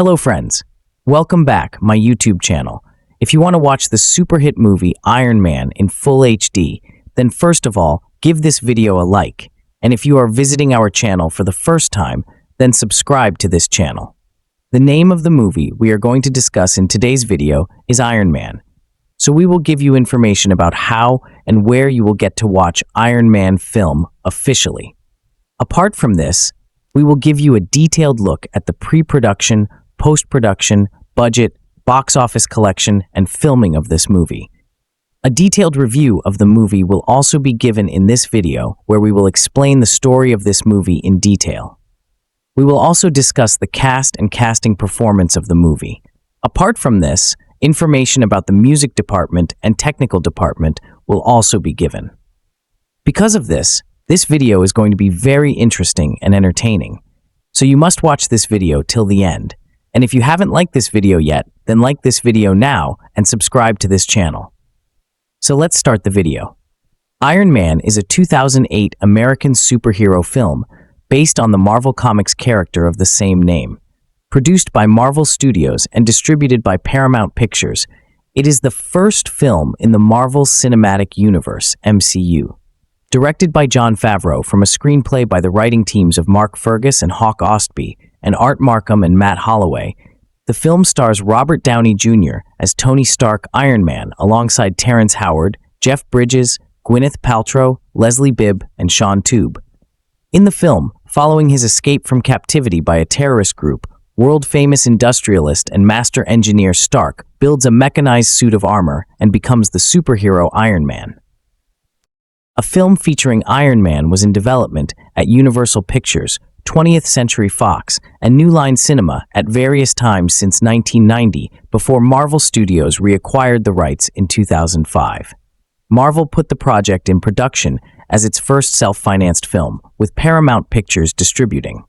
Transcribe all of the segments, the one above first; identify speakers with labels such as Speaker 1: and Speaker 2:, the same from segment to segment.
Speaker 1: Hello friends, welcome back my YouTube channel. If you want to watch the super hit movie Iron Man in full HD, then first of all, give this video a like. And if you are visiting our channel for the first time, then subscribe to this channel. The name of the movie we are going to discuss in today's video is Iron Man. So we will give you information about how and where you will get to watch Iron Man film officially. Apart from this, we will give you a detailed look at the pre-production, post-production, budget, box office collection, and filming of this movie. A detailed review of the movie will also be given in this video, where we will explain the story of this movie in detail. We will also discuss the cast and casting performance of the movie. Apart from this, information about the music department and technical department will also be given. Because of this video is going to be very interesting and entertaining. So you must watch this video till the end. And if you haven't liked this video yet, then like this video now and subscribe to this channel. So let's start the video. Iron Man is a 2008 American superhero film based on the Marvel Comics character of the same name. Produced by Marvel Studios and distributed by Paramount Pictures, it is the first film in the Marvel Cinematic Universe, MCU. Directed by Jon Favreau from a screenplay by the writing teams of Mark Fergus and Hawk Ostby, and Art Markham and Matt Holloway, the film stars Robert Downey Jr. as Tony Stark Iron Man alongside Terrence Howard, Jeff Bridges, Gwyneth Paltrow, Leslie Bibb, and Sean Toob. In the film, following his escape from captivity by a terrorist group, world-famous industrialist and master engineer Stark builds a mechanized suit of armor and becomes the superhero Iron Man. A film featuring Iron Man was in development at Universal Pictures, 20th Century Fox, and New Line Cinema at various times since 1990 before Marvel Studios reacquired the rights in 2005. Marvel put the project in production as its first self-financed film, with Paramount Pictures distributing.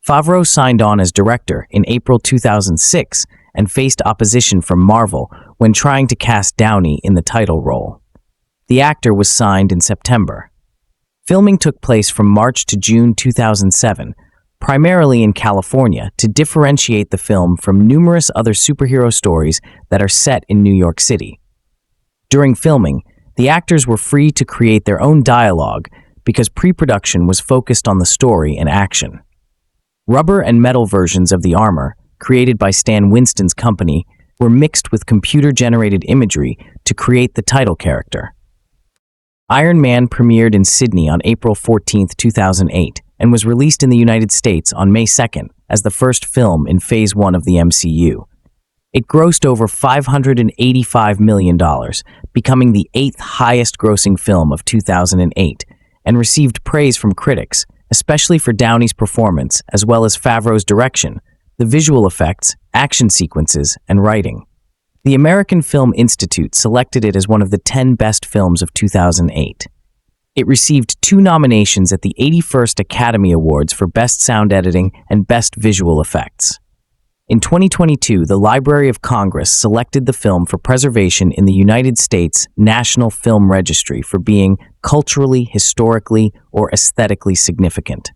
Speaker 1: Favreau signed on as director in April 2006 and faced opposition from Marvel when trying to cast Downey in the title role. The actor was signed in September. Filming took place from March to June 2007, primarily in California, to differentiate the film from numerous other superhero stories that are set in New York City. During filming, the actors were free to create their own dialogue because pre-production was focused on the story and action. Rubber and metal versions of the armor, created by Stan Winston's company, were mixed with computer-generated imagery to create the title character. Iron Man premiered in Sydney on April 14, 2008, and was released in the United States on May 2nd as the first film in Phase 1 of the MCU. It grossed over $585 million, becoming the 8th highest-grossing film of 2008, and received praise from critics, especially for Downey's performance, as well as Favreau's direction, the visual effects, action sequences, and writing. The American Film Institute selected it as one of the 10 best films of 2008. It received 2 nominations at the 81st Academy Awards for Best Sound Editing and Best Visual Effects. In 2022, the Library of Congress selected the film for preservation in the United States National Film Registry for being culturally, historically, or aesthetically significant.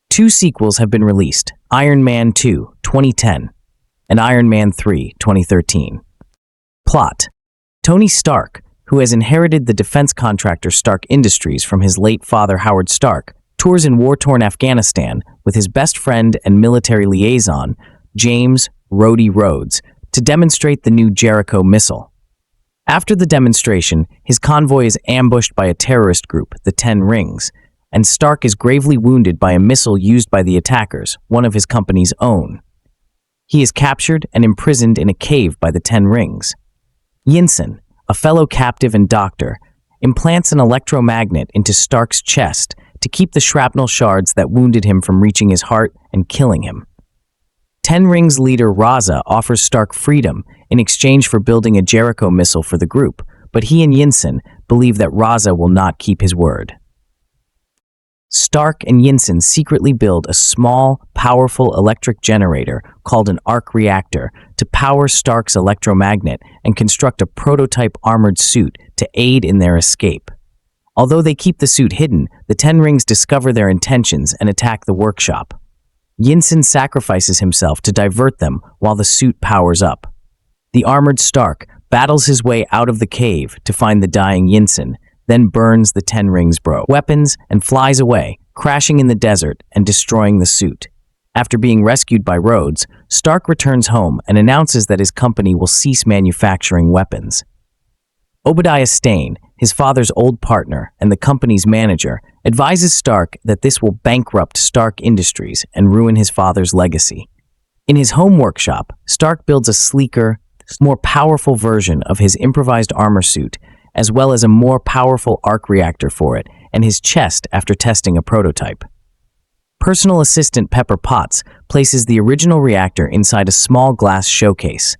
Speaker 1: 2 sequels have been released: Iron Man 2, 2010, and Iron Man 3, 2013. Plot: Tony Stark, who has inherited the defense contractor Stark Industries from his late father Howard Stark, tours in war-torn Afghanistan with his best friend and military liaison, James "Rhodey" Rhodes, to demonstrate the new Jericho missile. After the demonstration, his convoy is ambushed by a terrorist group, the Ten Rings, and Stark is gravely wounded by a missile used by the attackers, one of his company's own. He is captured and imprisoned in a cave by the Ten Rings. Yinsen, a fellow captive and doctor, implants an electromagnet into Stark's chest to keep the shrapnel shards that wounded him from reaching his heart and killing him. Ten Rings leader Raza offers Stark freedom in exchange for building a Jericho missile for the group, but he and Yinsen believe that Raza will not keep his word. Stark and Yinsen secretly build a small, powerful electric generator called an arc reactor to power Stark's electromagnet and construct a prototype armored suit to aid in their escape. Although they keep the suit hidden, the Ten Rings discover their intentions and attack the workshop. Yinsen sacrifices himself to divert them while the suit powers up. The armored Stark battles his way out of the cave to find the dying Yinsen, then burns the Ten Rings weapons and flies away, crashing in the desert and destroying the suit. After being rescued by Rhodes, Stark returns home and announces that his company will cease manufacturing weapons. Obadiah Stane, his father's old partner and the company's manager, advises Stark that this will bankrupt Stark Industries and ruin his father's legacy. In his home workshop, Stark builds a sleeker, more powerful version of his improvised armor suit, as well as a more powerful arc reactor for it and his chest after testing a prototype. Personal assistant Pepper Potts places the original reactor inside a small glass showcase.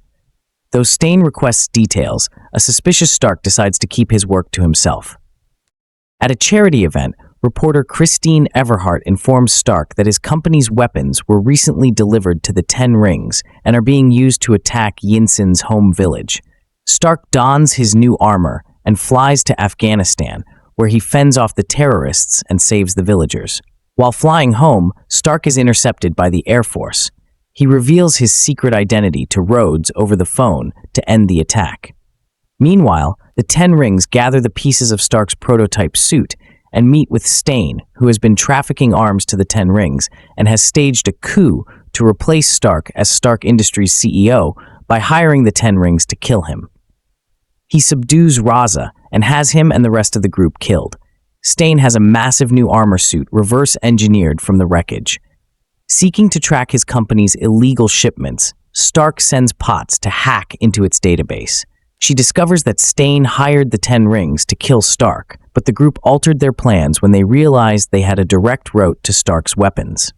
Speaker 1: Though Stane requests details, a suspicious Stark decides to keep his work to himself. At a charity event, reporter Christine Everhart informs Stark that his company's weapons were recently delivered to the Ten Rings and are being used to attack Yinsen's home village. Stark dons his new armor and flies to Afghanistan, where he fends off the terrorists and saves the villagers. While flying home, Stark is intercepted by the Air Force. He reveals his secret identity to Rhodes over the phone to end the attack. Meanwhile, the Ten Rings gather the pieces of Stark's prototype suit and meet with Stane, who has been trafficking arms to the Ten Rings and has staged a coup to replace Stark as Stark Industries' CEO by hiring the Ten Rings to kill him. He subdues Raza and has him and the rest of the group killed. Stane has a massive new armor suit reverse-engineered from the wreckage. Seeking to track his company's illegal shipments, Stark sends Potts to hack into its database. She discovers that Stane hired the Ten Rings to kill Stark, but the group altered their plans when they realized they had a direct route to Stark's weapons.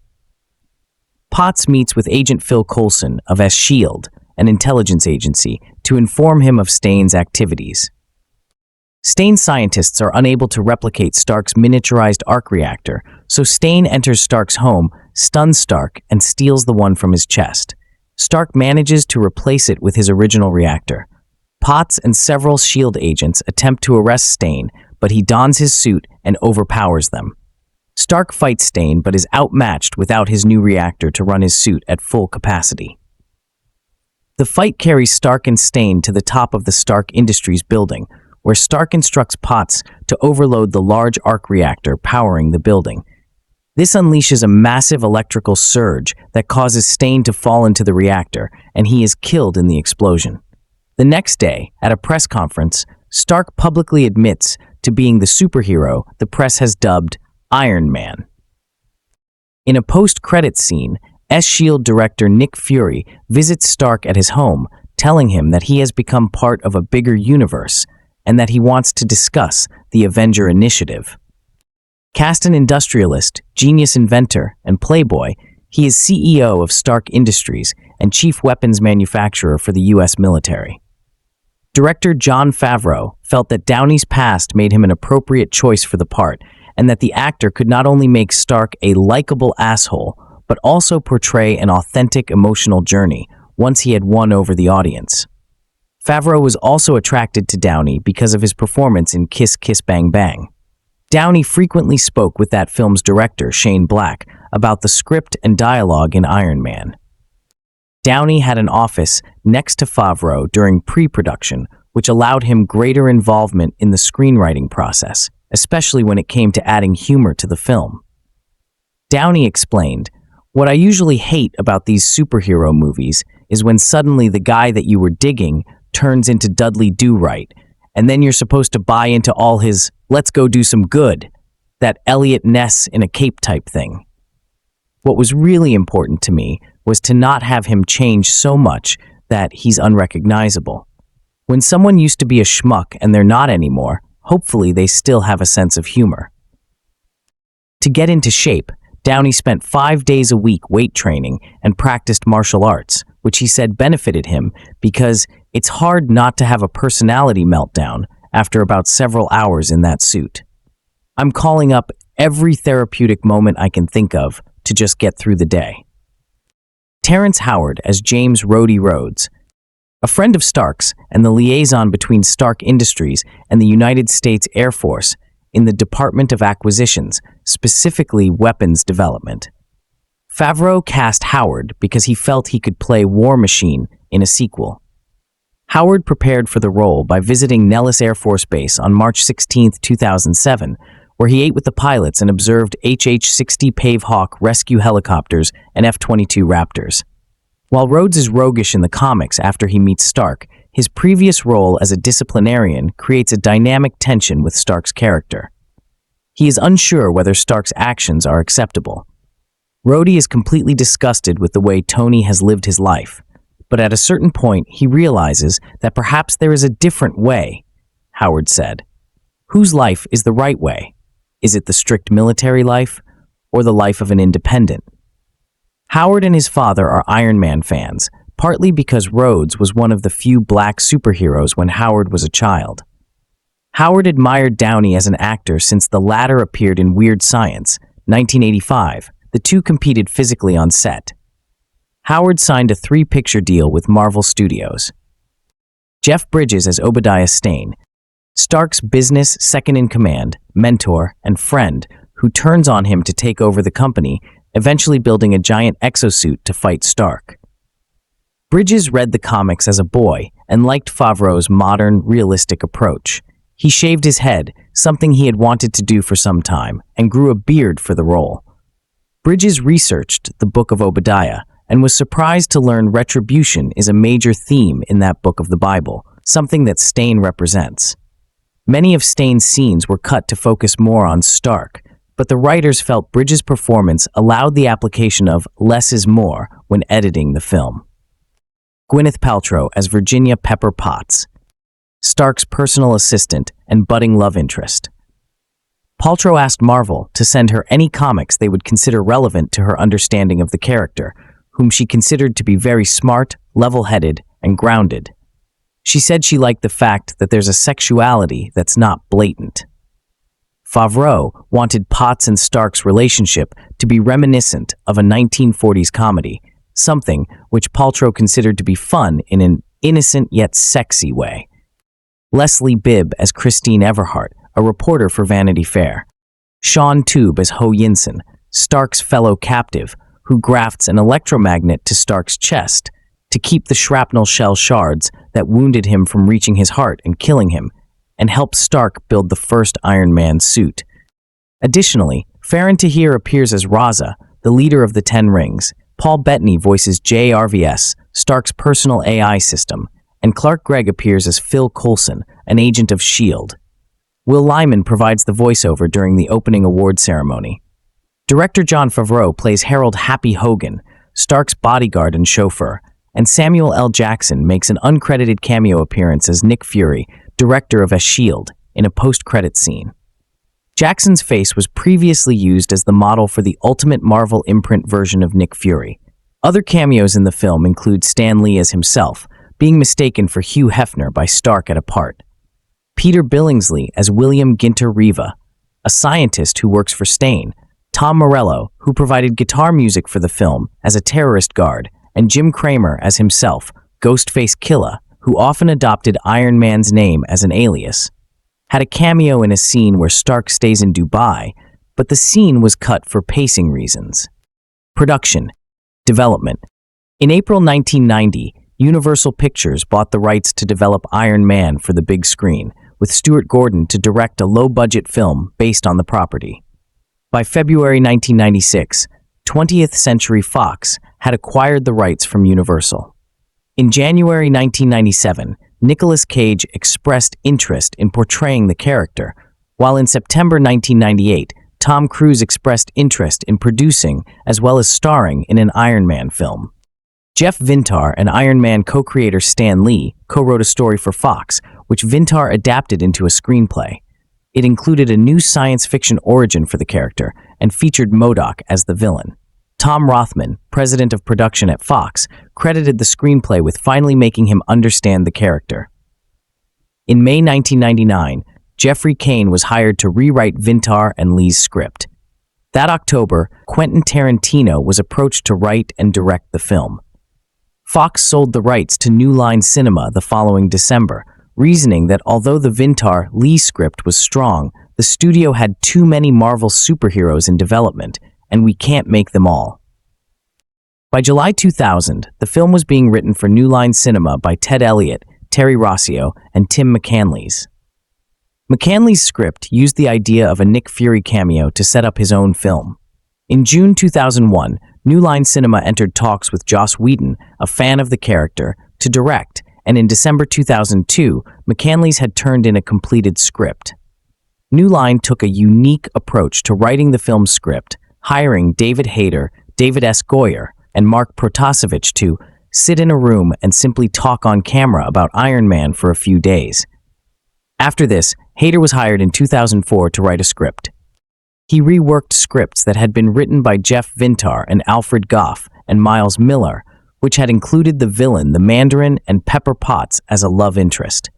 Speaker 1: Potts meets with Agent Phil Coulson of S.H.I.E.L.D., an intelligence agency, to inform him of Stane's activities. Stane's scientists are unable to replicate Stark's miniaturized arc reactor, so Stane enters Stark's home, stuns Stark, and steals the one from his chest. Stark manages to replace it with his original reactor. Potts and several S.H.I.E.L.D. agents attempt to arrest Stane, but he dons his suit and overpowers them. Stark fights Stane but is outmatched without his new reactor to run his suit at full capacity. The fight carries Stark and Stane to the top of the Stark Industries building, where Stark instructs Potts to overload the large arc reactor powering the building. This unleashes a massive electrical surge that causes Stane to fall into the reactor, and he is killed in the explosion. The next day, at a press conference, Stark publicly admits to being the superhero the press has dubbed Iron Man. In a post-credits scene, S.H.I.E.L.D. director Nick Fury visits Stark at his home, telling him that he has become part of a bigger universe and that he wants to discuss the Avenger Initiative. Cast an industrialist, genius inventor, and playboy, he is CEO of Stark Industries and chief weapons manufacturer for the U.S. military. Director Jon Favreau felt that Downey's past made him an appropriate choice for the part, and that the actor could not only make Stark a likable asshole, but also portray an authentic emotional journey once he had won over the audience. Favreau was also attracted to Downey because of his performance in Kiss Kiss Bang Bang. Downey frequently spoke with that film's director, Shane Black, about the script and dialogue in Iron Man. Downey had an office next to Favreau during pre-production, which allowed him greater involvement in the screenwriting process, especially when it came to adding humor to the film. Downey explained, "What I usually hate about these superhero movies is when suddenly the guy that you were digging turns into Dudley Do-Right, and then you're supposed to buy into all his, let's go do some good, that Elliot Ness in a cape type thing. What was really important to me was to not have him change so much that he's unrecognizable. When someone used to be a schmuck and they're not anymore, hopefully they still have a sense of humor." To get into shape, Downey spent 5 days a week weight training and practiced martial arts, which he said benefited him because it's hard not to have a personality meltdown after about several hours in that suit. "I'm calling up every therapeutic moment I can think of to just get through the day." Terrence Howard as James Rhodey Rhodes, a friend of Stark's and the liaison between Stark Industries and the United States Air Force in the Department of Acquisitions, specifically weapons development. Favreau cast Howard because he felt he could play War Machine in a sequel. Howard prepared for the role by visiting Nellis Air Force Base on March 16, 2007, where he ate with the pilots and observed HH-60 Pave Hawk rescue helicopters and F-22 Raptors. While Rhodes is roguish in the comics after he meets Stark, his previous role as a disciplinarian creates a dynamic tension with Stark's character. He is unsure whether Stark's actions are acceptable. Rhodey is completely disgusted with the way Tony has lived his life, but at a certain point he realizes that perhaps there is a different way. Howard said, "Whose life is the right way? Is it the strict military life, or the life of an independent?" Howard and his father are Iron Man fans, partly because Rhodes was one of the few black superheroes when Howard was a child. Howard admired Downey as an actor since the latter appeared in Weird Science, 1985. The two competed physically on set. Howard signed a 3-picture deal with Marvel Studios. Jeff Bridges as Obadiah Stane, Stark's business second-in-command, mentor, and friend who turns on him to take over the company, eventually building a giant exosuit to fight Stark. Bridges read the comics as a boy and liked Favreau's modern, realistic approach. He shaved his head, something he had wanted to do for some time, and grew a beard for the role. Bridges researched the Book of Obadiah and was surprised to learn retribution is a major theme in that book of the Bible, something that Stane represents. Many of Stane's scenes were cut to focus more on Stark, but the writers felt Bridges' performance allowed the application of less is more when editing the film. Gwyneth Paltrow as Virginia Pepper Potts, Stark's personal assistant and budding love interest. Paltrow asked Marvel to send her any comics they would consider relevant to her understanding of the character, whom she considered to be very smart, level-headed, and grounded. She said she liked the fact that there's a sexuality that's not blatant. Favreau wanted Potts and Stark's relationship to be reminiscent of a 1940s comedy, something which Paltrow considered to be fun in an innocent yet sexy way. Leslie Bibb as Christine Everhart, a reporter for Vanity Fair. Sean Tube as Ho Yinsen, Stark's fellow captive, who grafts an electromagnet to Stark's chest to keep the shrapnel shell shards that wounded him from reaching his heart and killing him, and helps Stark build the first Iron Man suit. Additionally, Farron Tahir appears as Raza, the leader of the Ten Rings. Paul Bettany voices JRVS, Stark's personal AI system, and Clark Gregg appears as Phil Coulson, an agent of S.H.I.E.L.D. Will Lyman provides the voiceover during the opening award ceremony. Director Jon Favreau plays Harold Happy Hogan, Stark's bodyguard and chauffeur, and Samuel L. Jackson makes an uncredited cameo appearance as Nick Fury, director of S.H.I.E.L.D., in a post-credit scene. Jackson's face was previously used as the model for the Ultimate Marvel imprint version of Nick Fury. Other cameos in the film include Stan Lee as himself, being mistaken for Hugh Hefner by Stark at a part. Peter Billingsley as William Ginter Riva, a scientist who works for Stane, Tom Morello, who provided guitar music for the film, as a terrorist guard, and Jim Kramer as himself, Ghostface Killah, who often adopted Iron Man's name as an alias. Had a cameo in a scene where Stark stays in Dubai, but the scene was cut for pacing reasons. Production. Development. In April 1990, Universal Pictures bought the rights to develop Iron Man for the big screen, with Stuart Gordon to direct a low-budget film based on the property. By February 1996, 20th Century Fox had acquired the rights from Universal. In January 1997, Nicolas Cage expressed interest in portraying the character, while in September 1998, Tom Cruise expressed interest in producing as well as starring in an Iron Man film. Jeff Vintar and Iron Man co-creator Stan Lee co-wrote a story for Fox, which Vintar adapted into a screenplay. It included a new science fiction origin for the character and featured MODOK as the villain. Tom Rothman, president of production at Fox, credited the screenplay with finally making him understand the character. In May 1999, Jeffrey Kane was hired to rewrite Vintar and Lee's script. That October, Quentin Tarantino was approached to write and direct the film. Fox sold the rights to New Line Cinema the following December, reasoning that although the Vintar-Lee script was strong, the studio had too many Marvel superheroes in development, and we can't make them all. By July 2000, the film was being written for New Line Cinema by Ted Elliott, Terry Rossio, and Tim McCanlies. McCanlies' script used the idea of a Nick Fury cameo to set up his own film. In June 2001, New Line Cinema entered talks with Joss Whedon, a fan of the character, to direct, and in December 2002, McCanlies had turned in a completed script. New Line took a unique approach to writing the film's script, hiring David Hayter, David S. Goyer, and Mark Protasevich to sit in a room and simply talk on camera about Iron Man for a few days. After this, Hayter was hired in 2004 to write a script. He reworked scripts that had been written by Jeff Vintar and Alfred Goff and Miles Miller, which had included the villain, the Mandarin, and Pepper Potts as a love interest.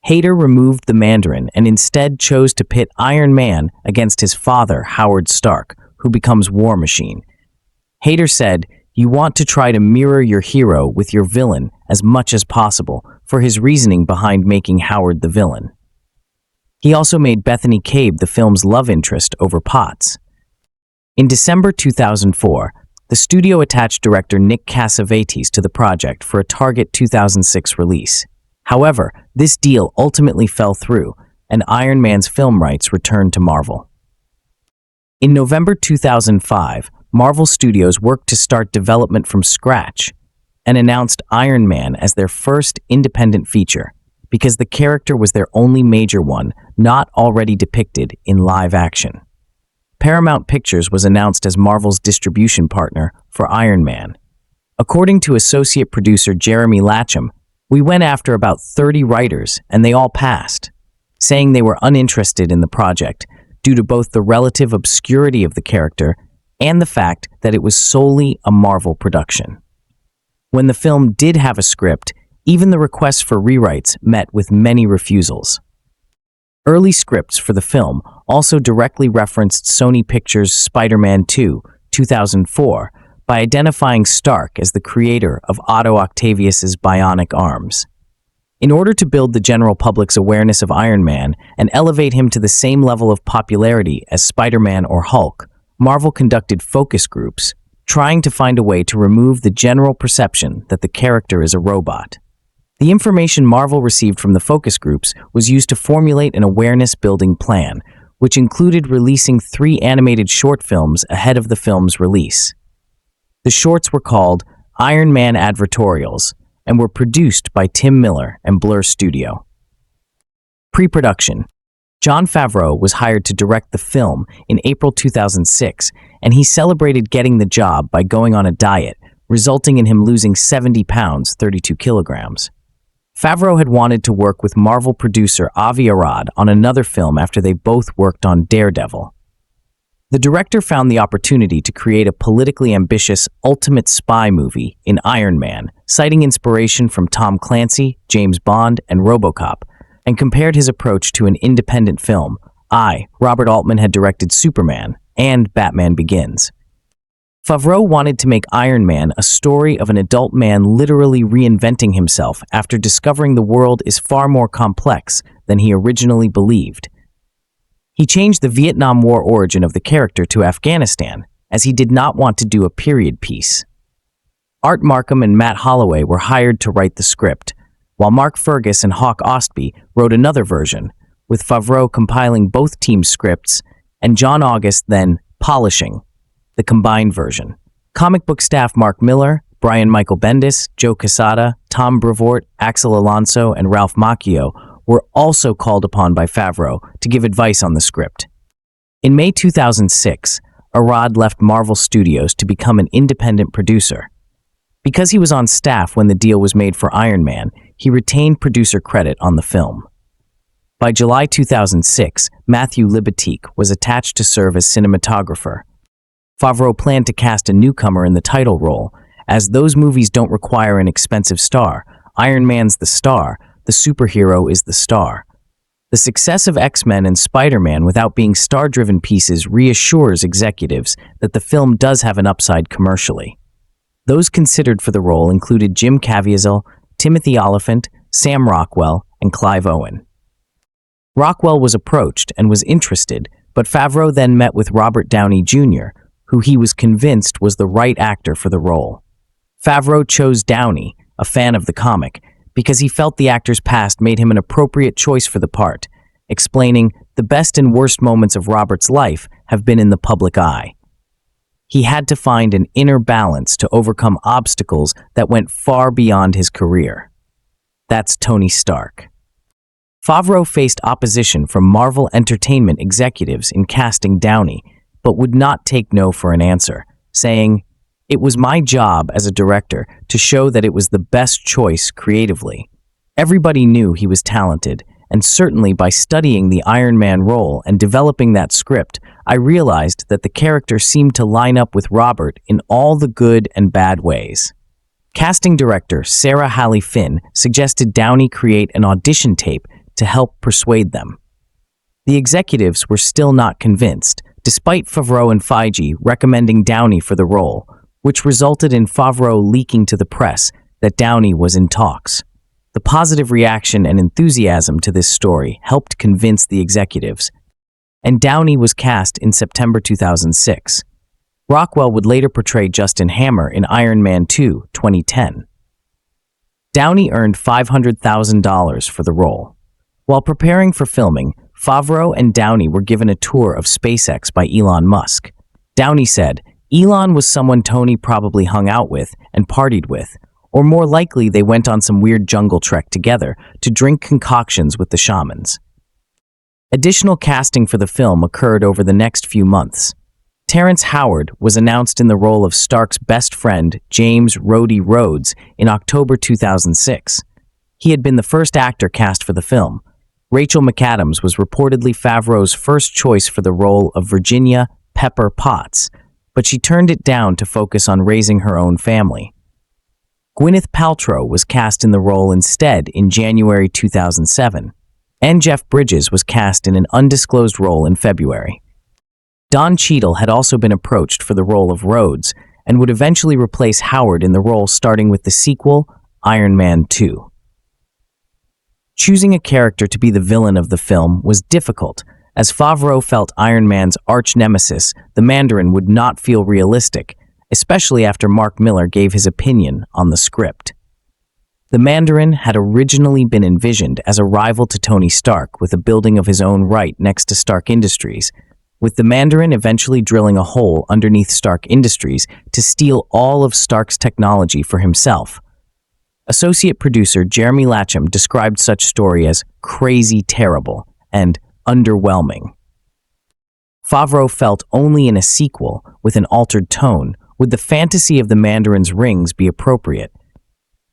Speaker 1: Hayter removed the Mandarin and instead chose to pit Iron Man against his father, Howard Stark, who becomes War Machine. Hayter said, "You want to try to mirror your hero with your villain as much as possible," for his reasoning behind making Howard the villain. He also made Bethany Cabe the film's love interest over Potts. In December 2004, the studio attached director Nick Cassavetes to the project for a target 2006 release. However, this deal ultimately fell through, and Iron Man's film rights returned to Marvel. In November 2005, Marvel Studios worked to start development from scratch and announced Iron Man as their first independent feature, because the character was their only major one not already depicted in live action. Paramount Pictures was announced as Marvel's distribution partner for Iron Man. According to associate producer Jeremy Latcham, "We went after about 30 writers and they all passed, saying they were uninterested in the project due to both the relative obscurity of the character and the fact that it was solely a Marvel production." When the film did have a script, even the requests for rewrites met with many refusals. Early scripts for the film also directly referenced Sony Pictures' Spider-Man 2, 2004, by identifying Stark as the creator of Otto Octavius's bionic arms. In order to build the general public's awareness of Iron Man and elevate him to the same level of popularity as Spider-Man or Hulk, Marvel conducted focus groups, trying to find a way to remove the general perception that the character is a robot. The information Marvel received from the focus groups was used to formulate an awareness-building plan, which included releasing 3 animated short films ahead of the film's release. The shorts were called Iron Man Advertorials and were produced by Tim Miller and Blur Studio. Pre-production. Jon Favreau was hired to direct the film in April 2006, and he celebrated getting the job by going on a diet, resulting in him losing 70 pounds, 32 kilograms. Favreau had wanted to work with Marvel producer Avi Arad on another film after they both worked on Daredevil. The director found the opportunity to create a politically ambitious ultimate spy movie in Iron Man, citing inspiration from Tom Clancy, James Bond, and RoboCop, and compared his approach to an independent film. Robert Altman had directed Superman and Batman Begins. Favreau wanted to make Iron Man a story of an adult man literally reinventing himself after discovering the world is far more complex than he originally believed. He changed the Vietnam War origin of the character to Afghanistan, as he did not want to do a period piece. Art Markham and Matt Holloway were hired to write the script, while Mark Fergus and Hawk Ostby wrote another version, with Favreau compiling both team scripts and John August then polishing the combined version. Comic book staff Mark Miller, Brian Michael Bendis, Joe Quesada, Tom Brevoort, Axel Alonso, and Ralph Macchio were also called upon by Favreau to give advice on the script. In May 2006, Arad left Marvel Studios to become an independent producer. Because he was on staff when the deal was made for Iron Man, he retained producer credit on the film. By July 2006, Matthew Libatique was attached to serve as cinematographer. Favreau planned to cast a newcomer in the title role. As those movies don't require an expensive star, Iron Man's the star, the superhero is the star. The success of X-Men and Spider-Man without being star-driven pieces reassures executives that the film does have an upside commercially. Those considered for the role included Jim Caviezel, Timothy Olyphant, Sam Rockwell, and Clive Owen. Rockwell was approached and was interested, but Favreau then met with Robert Downey Jr., who he was convinced was the right actor for the role. Favreau chose Downey, a fan of the comic, because he felt the actor's past made him an appropriate choice for the part, explaining, "The best and worst moments of Robert's life have been in the public eye." He had to find an inner balance to overcome obstacles that went far beyond his career. That's Tony Stark. Favreau faced opposition from Marvel Entertainment executives in casting Downey, but would not take no for an answer, saying, "It was my job as a director to show that it was the best choice creatively. Everybody knew he was talented, and certainly by studying the Iron Man role and developing that script, I realized that the character seemed to line up with Robert in all the good and bad ways." Casting director Sarah Halley Finn suggested Downey create an audition tape to help persuade them. The executives were still not convinced, despite Favreau and Feige recommending Downey for the role, which resulted in Favreau leaking to the press that Downey was in talks. The positive reaction and enthusiasm to this story helped convince the executives, and Downey was cast in September 2006. Rockwell would later portray Justin Hammer in Iron Man 2, 2010. Downey earned $500,000 for the role. While preparing for filming, Favreau and Downey were given a tour of SpaceX by Elon Musk. Downey said, "Elon was someone Tony probably hung out with and partied with, or more likely they went on some weird jungle trek together to drink concoctions with the shamans." Additional casting for the film occurred over the next few months. Terrence Howard was announced in the role of Stark's best friend, James Rhodey Rhodes, in October 2006. He had been the first actor cast for the film. Rachel McAdams was reportedly Favreau's first choice for the role of Virginia Pepper Potts, but she turned it down to focus on raising her own family. Gwyneth Paltrow was cast in the role instead in January 2007, and Jeff Bridges was cast in an undisclosed role in February. Don Cheadle had also been approached for the role of Rhodes and would eventually replace Howard in the role starting with the sequel, Iron Man 2. Choosing a character to be the villain of the film was difficult, as Favreau felt Iron Man's arch-nemesis, the Mandarin, would not feel realistic, especially after Mark Millar gave his opinion on the script. The Mandarin had originally been envisioned as a rival to Tony Stark with a building of his own right next to Stark Industries, with the Mandarin eventually drilling a hole underneath Stark Industries to steal all of Stark's technology for himself. Associate producer Jeremy Latcham described such story as crazy terrible and underwhelming. Favreau felt only in a sequel with an altered tone would the fantasy of the Mandarin's rings be appropriate.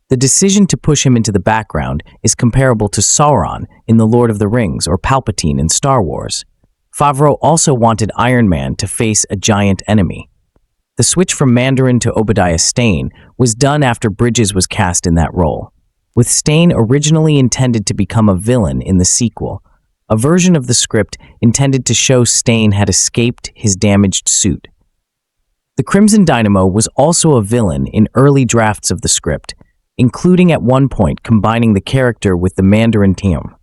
Speaker 1: The decision to push him into the background is comparable to Sauron in The Lord of the Rings or Palpatine in Star Wars. Favreau also wanted Iron Man to face a giant enemy. The switch from Mandarin to Obadiah Stane was done after Bridges was cast in that role, with Stane originally intended to become a villain in the sequel, a version of the script intended to show Stane had escaped his damaged suit. The Crimson Dynamo was also a villain in early drafts of the script, including at one point combining the character with the Mandarin team.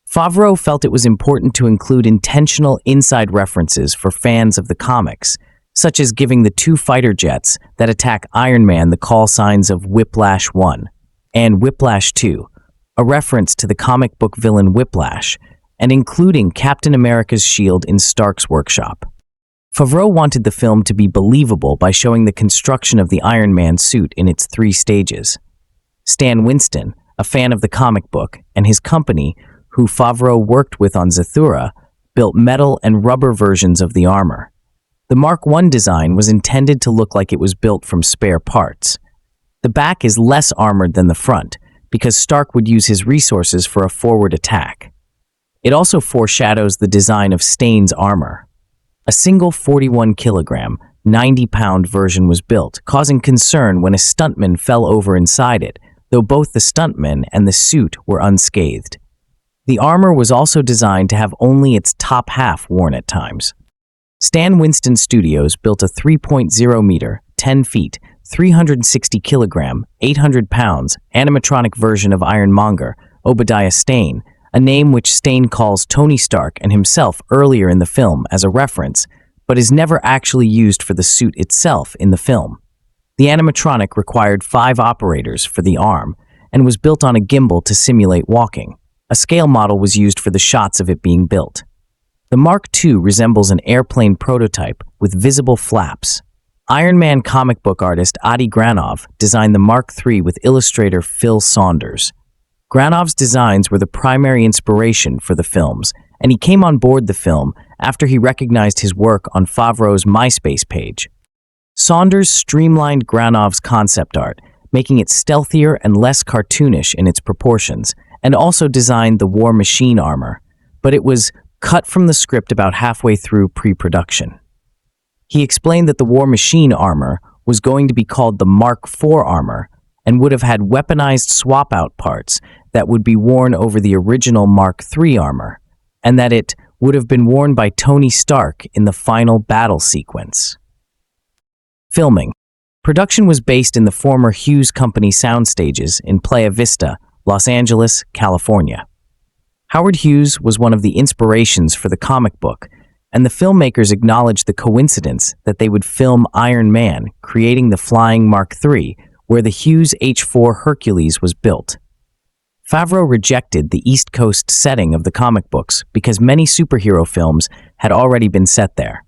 Speaker 1: Favreau felt it was important to include intentional inside references for fans of the comics, such as giving the two fighter jets that attack Iron Man the call signs of Whiplash 1 and Whiplash 2, a reference to the comic book villain Whiplash, and including Captain America's shield in Stark's workshop. Favreau wanted the film to be believable by showing the construction of the Iron Man suit in its 3 stages. Stan Winston, a fan of the comic book, and his company, who Favreau worked with on Zathura, built metal and rubber versions of the armor. The Mark I design was intended to look like it was built from spare parts. The back is less armored than the front, because Stark would use his resources for a forward attack. It also foreshadows the design of Stane's armor. A single 41-kilogram, 90-pound version was built, causing concern when a stuntman fell over inside it, though both the stuntman and the suit were unscathed. The armor was also designed to have only its top half worn at times. Stan Winston Studios built a 3.0-meter, 10 feet, 360-kilogram, 800 pounds animatronic version of Ironmonger, Obadiah Stane, a name which Stane calls Tony Stark and himself earlier in the film as a reference, but is never actually used for the suit itself in the film. The animatronic required 5 operators for the arm and was built on a gimbal to simulate walking. A scale model was used for the shots of it being built. The Mark II resembles an airplane prototype with visible flaps. Iron Man comic book artist Adi Granov designed the Mark III with illustrator Phil Saunders. Granov's designs were the primary inspiration for the films, and he came on board the film after he recognized his work on Favreau's MySpace page. Saunders streamlined Granov's concept art, making it stealthier and less cartoonish in its proportions, and also designed the War Machine armor, but it was cut from the script about halfway through pre-production. He explained that the War Machine armor was going to be called the Mark IV armor and would have had weaponized swap-out parts that would be worn over the original Mark III armor, and that it would have been worn by Tony Stark in the final battle sequence. Filming. Production was based in the former Hughes Company soundstages in Playa Vista, Los Angeles, California. Howard Hughes was one of the inspirations for the comic book, and the filmmakers acknowledged the coincidence that they would film Iron Man, creating the flying Mark III, where the Hughes H-4 Hercules was built. Favreau rejected the East Coast setting of the comic books because many superhero films had already been set there.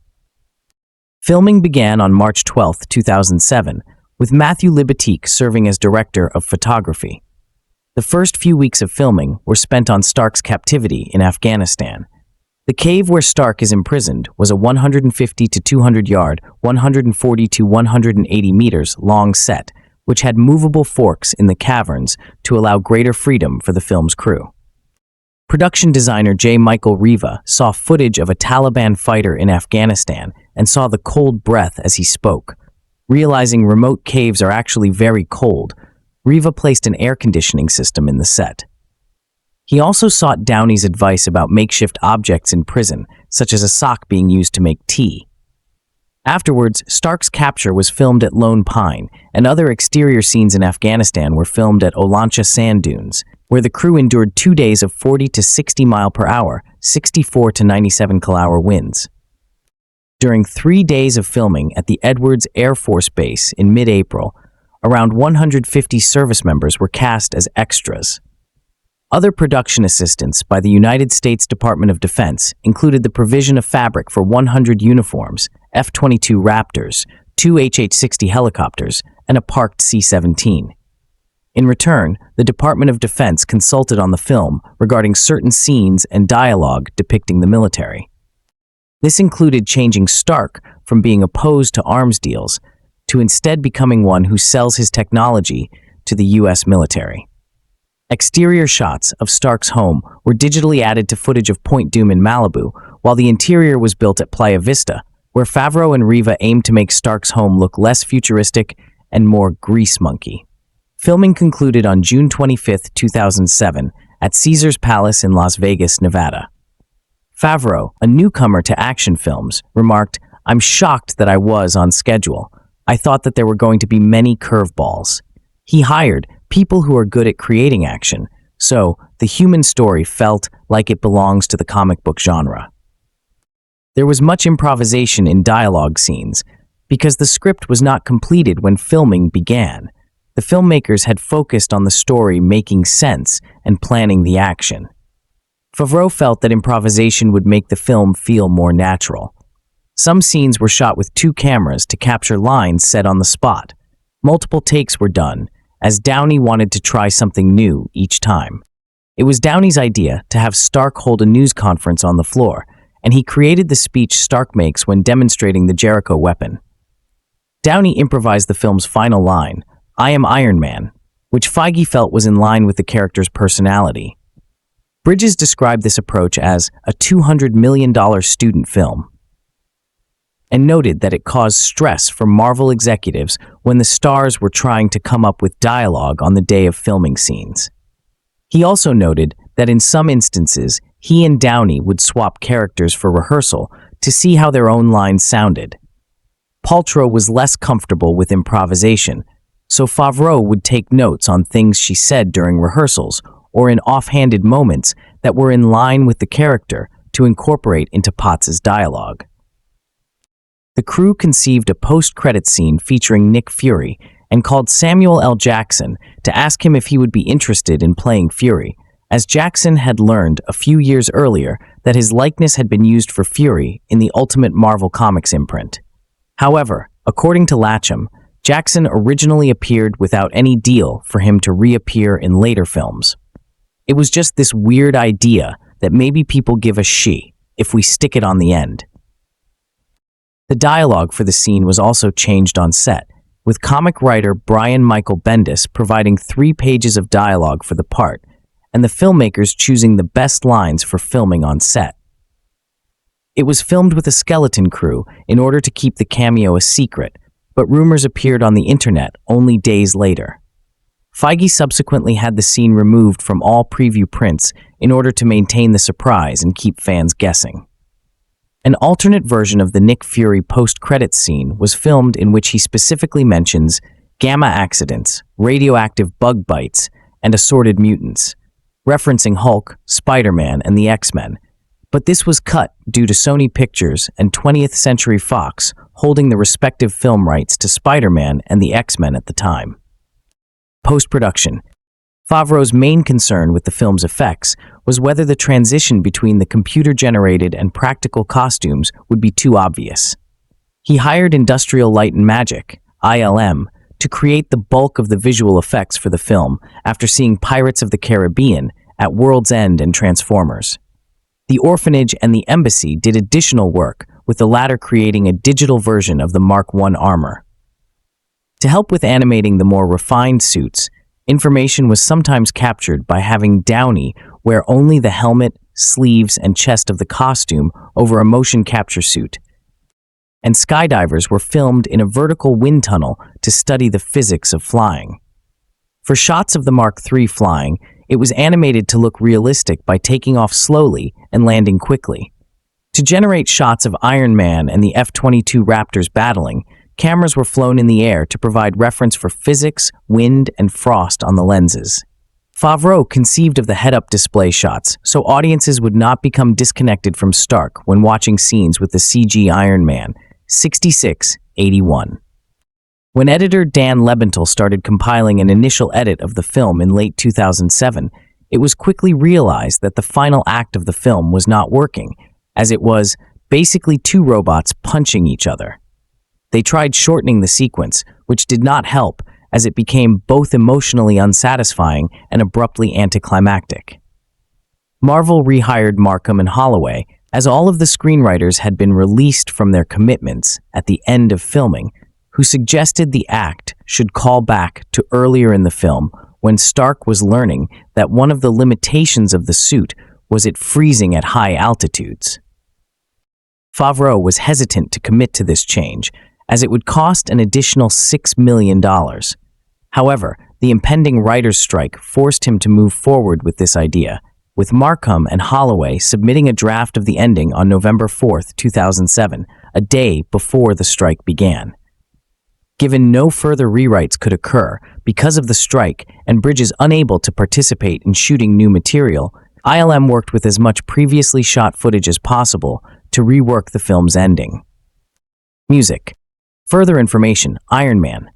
Speaker 1: Filming began on March 12, 2007, with Matthew Libatique serving as director of photography. The first few weeks of filming were spent on Stark's captivity in Afghanistan. The cave where Stark is imprisoned was a 150 to 200 yard, 140 to 180 meters long set, which had movable forks in the caverns to allow greater freedom for the film's crew. Production designer J. Michael Riva saw footage of a Taliban fighter in Afghanistan and saw the cold breath as he spoke. Realizing remote caves are actually very cold, Riva placed an air conditioning system in the set. He also sought Downey's advice about makeshift objects in prison, such as a sock being used to make tea. Afterwards, Stark's capture was filmed at Lone Pine, and other exterior scenes in Afghanistan were filmed at Olancha sand dunes, where the crew endured 2 days of 40 to 60 mile per hour, 64 to 97 km/h winds. During 3 days of filming at the Edwards Air Force Base in mid-April, around 150 service members were cast as extras. Other production assistance by the United States Department of Defense included the provision of fabric for 100 uniforms, F-22 Raptors, 2 HH-60 helicopters, and a parked C-17. In return, the Department of Defense consulted on the film regarding certain scenes and dialogue depicting the military. This included changing Stark from being opposed to arms deals to instead becoming one who sells his technology to the U.S. military. Exterior shots of Stark's home were digitally added to footage of Point Doom in Malibu, while the interior was built at Playa Vista, where Favreau and Riva aimed to make Stark's home look less futuristic and more grease monkey. Filming concluded on June 25, 2007, at Caesars Palace in Las Vegas, Nevada. Favreau, a newcomer to action films, remarked, "I'm shocked that I was on schedule. I thought that there were going to be many curveballs." He hired people who are good at creating action, so the human story felt like it belongs to the comic book genre. There was much improvisation in dialogue scenes because the script was not completed when filming began. The filmmakers had focused on the story making sense and planning the action. Favreau felt that improvisation would make the film feel more natural. Some scenes were shot with 2 cameras to capture lines said on the spot. Multiple takes were done, as Downey wanted to try something new each time. It was Downey's idea to have Stark hold a news conference on the floor, and he created the speech Stark makes when demonstrating the Jericho weapon. Downey improvised the film's final line, "I am Iron Man," which Feige felt was in line with the character's personality. Bridges described this approach as a $200 million student film, and noted that it caused stress for Marvel executives when the stars were trying to come up with dialogue on the day of filming scenes. He also noted that in some instances, he and Downey would swap characters for rehearsal to see how their own lines sounded. Paltrow was less comfortable with improvisation, so Favreau would take notes on things she said during rehearsals or in offhanded moments that were in line with the character to incorporate into Potts' dialogue. The crew conceived a post-credit scene featuring Nick Fury and called Samuel L. Jackson to ask him if he would be interested in playing Fury, as Jackson had learned a few years earlier that his likeness had been used for Fury in the Ultimate Marvel Comics imprint. However, according to Latcham, Jackson originally appeared without any deal for him to reappear in later films. It was just this weird idea that maybe people give a shit if we stick it on the end. The dialogue for the scene was also changed on set, with comic writer Brian Michael Bendis providing 3 pages of dialogue for the part, and the filmmakers choosing the best lines for filming on set. It was filmed with a skeleton crew in order to keep the cameo a secret, but rumors appeared on the internet only days later. Feige subsequently had the scene removed from all preview prints in order to maintain the surprise and keep fans guessing. An alternate version of the Nick Fury post-credits scene was filmed in which he specifically mentions gamma accidents, radioactive bug bites, and assorted mutants, referencing Hulk, Spider-Man, and the X-Men, but this was cut due to Sony Pictures and 20th Century Fox holding the respective film rights to Spider-Man and the X-Men at the time. Post-production. Favreau's main concern with the film's effects was whether the transition between the computer-generated and practical costumes would be too obvious. He hired Industrial Light and Magic, ILM, to create the bulk of the visual effects for the film after seeing Pirates of the Caribbean, At World's End, and Transformers. The Orphanage and the Embassy did additional work, with the latter creating a digital version of the Mark I armor. To help with animating the more refined suits, information was sometimes captured by having Downey wear only the helmet, sleeves, and chest of the costume over a motion capture suit, and skydivers were filmed in a vertical wind tunnel to study the physics of flying. For shots of the Mark III flying, it was animated to look realistic by taking off slowly and landing quickly. To generate shots of Iron Man and the F-22 Raptors battling, cameras were flown in the air to provide reference for physics, wind, and frost on the lenses. Favreau conceived of the head-up display shots so audiences would not become disconnected from Stark when watching scenes with the CG Iron Man, 66-81. When editor Dan Lebenthal started compiling an initial edit of the film in late 2007, it was quickly realized that the final act of the film was not working, as it was basically 2 robots punching each other. They tried shortening the sequence, which did not help, as it became both emotionally unsatisfying and abruptly anticlimactic. Marvel rehired Markham and Holloway, as all of the screenwriters had been released from their commitments at the end of filming, who suggested the act should call back to earlier in the film when Stark was learning that one of the limitations of the suit was it freezing at high altitudes. Favreau was hesitant to commit to this change, as it would cost an additional $6 million. However, the impending writers' strike forced him to move forward with this idea, with Markham and Holloway submitting a draft of the ending on November 4, 2007, a day before the strike began. Given no further rewrites could occur because of the strike and Bridges unable to participate in shooting new material, ILM worked with as much previously shot footage as possible to rework the film's ending. Music. Further information, Iron Man.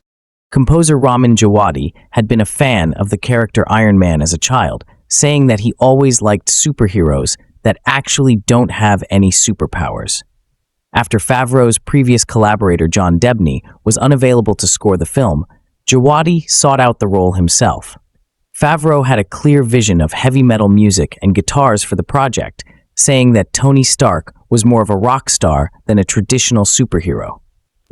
Speaker 1: Composer Ramin Djawadi had been a fan of the character Iron Man as a child, saying that he always liked superheroes that actually don't have any superpowers. After Favreau's previous collaborator Jon Debney was unavailable to score the film, Djawadi sought out the role himself. Favreau had a clear vision of heavy metal music and guitars for the project, saying that Tony Stark was more of a rock star than a traditional superhero.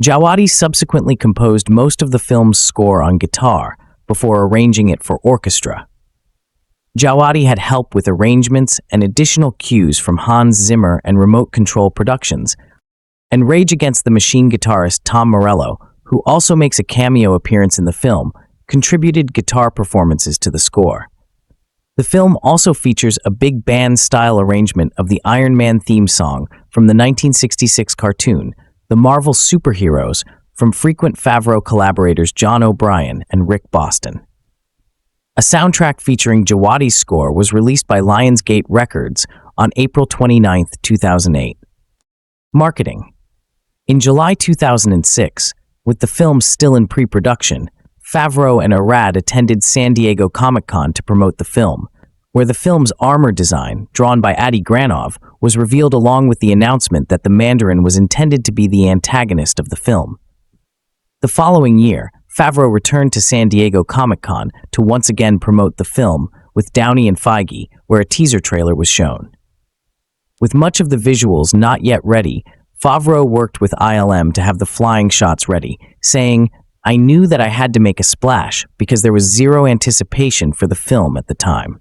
Speaker 1: Djawadi subsequently composed most of the film's score on guitar before arranging it for orchestra. Djawadi had help with arrangements and additional cues from Hans Zimmer and Remote Control Productions, and Rage Against the Machine guitarist Tom Morello, who also makes a cameo appearance in the film, contributed guitar performances to the score. The film also features a big band-style arrangement of the Iron Man theme song from the 1966 cartoon, The Marvel Superheroes, from frequent Favreau collaborators John O'Brien and Rick Boston. A soundtrack featuring Djawadi's score was released by Lionsgate Records on April 29, 2008. Marketing. In July 2006, with the film still in pre-production, Favreau and Arad attended San Diego Comic-Con to promote the film, where the film's armor design, drawn by Adi Granov, was revealed along with the announcement that the Mandarin was intended to be the antagonist of the film. The following year, Favreau returned to San Diego Comic-Con to once again promote the film with Downey and Feige, where a teaser trailer was shown. With much of the visuals not yet ready, Favreau worked with ILM to have the flying shots ready, saying, "I knew that I had to make a splash because there was zero anticipation for the film at the time."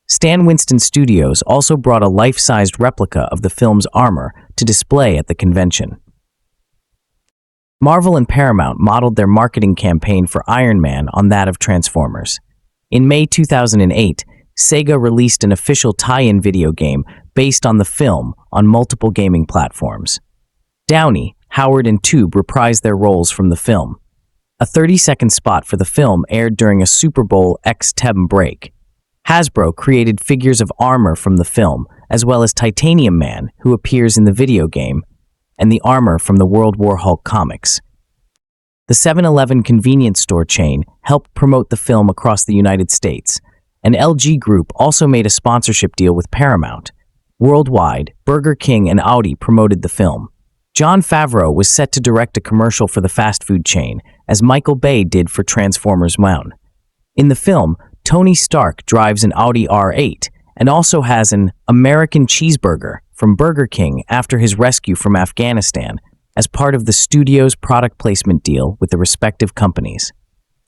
Speaker 1: Stan Winston Studios also brought a life-sized replica of the film's armor to display at the convention. Marvel and Paramount modeled their marketing campaign for Iron Man on that of Transformers. In May 2008, Sega released an official tie-in video game based on the film on multiple gaming platforms. Downey, Howard, and Tube reprised their roles from the film. A 30-second spot for the film aired during a Super Bowl X-Tem break. Hasbro created figures of armor from the film, as well as Titanium Man, who appears in the video game, and the armor from the World War Hulk comics. The 7-Eleven convenience store chain helped promote the film across the United States, and LG Group also made a sponsorship deal with Paramount. Worldwide, Burger King and Audi promoted the film. Jon Favreau was set to direct a commercial for the fast food chain, as Michael Bay did for Transformers 1. In the film, Tony Stark drives an Audi R8 and also has an American cheeseburger from Burger King after his rescue from Afghanistan as part of the studio's product placement deal with the respective companies.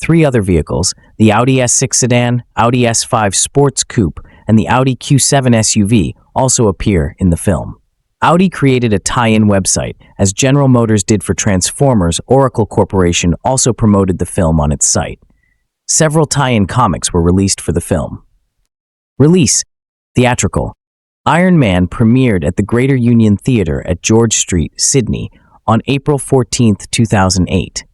Speaker 1: 3 other vehicles, the Audi S6 sedan, Audi S5 Sports Coupe, and the Audi Q7 SUV, also appear in the film. Audi created a tie-in website, as General Motors did for Transformers. Oracle Corporation also promoted the film on its site. Several tie-in comics were released for the film. Release: theatrical. Iron Man premiered at the Greater Union Theatre at George Street, Sydney, on April 14, 2008.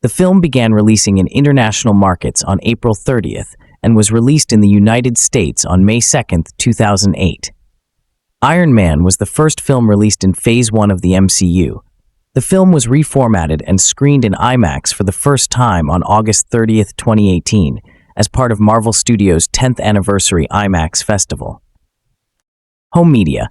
Speaker 1: The film began releasing in international markets on April 30th and was released in the United States on May 2, 2008. Iron Man was the first film released in Phase 1 of the MCU. The film was reformatted and screened in IMAX for the first time on August 30, 2018, as part of Marvel Studios' 10th anniversary IMAX festival. Home media.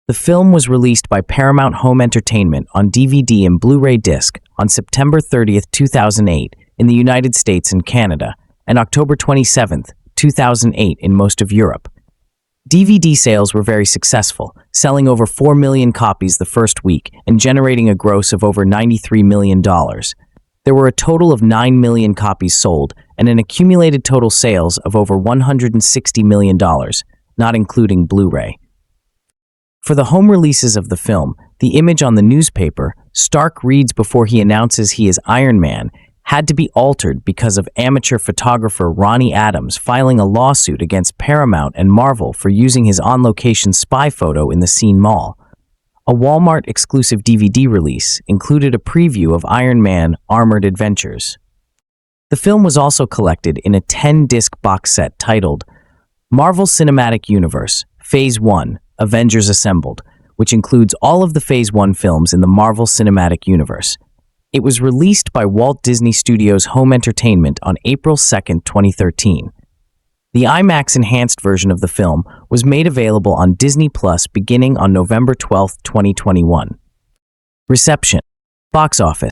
Speaker 1: The film was released by Paramount Home Entertainment on DVD and Blu-ray disc on September 30, 2008 in the United States and Canada, and October 27, 2008 in most of Europe. DVD sales were very successful, selling over 4 million copies the first week and generating a gross of over $93 million. There were a total of 9 million copies sold and an accumulated total sales of over $160 million, not including Blu-ray. For the home releases of the film, the image on the newspaper, Stark reads before he announces he is Iron Man, had to be altered because of amateur photographer Ronnie Adams filing a lawsuit against Paramount and Marvel for using his on-location spy photo in the Scene Mall. A Walmart-exclusive DVD release included a preview of Iron Man Armored Adventures. The film was also collected in a 10-disc box set titled Marvel Cinematic Universe, Phase 1, Avengers Assembled, which includes all of the Phase 1 films in the Marvel Cinematic Universe. It was released by Walt Disney Studios Home Entertainment on April 2, 2013. The IMAX-enhanced version of the film was made available on Disney Plus beginning on November 12, 2021. Reception. Box office.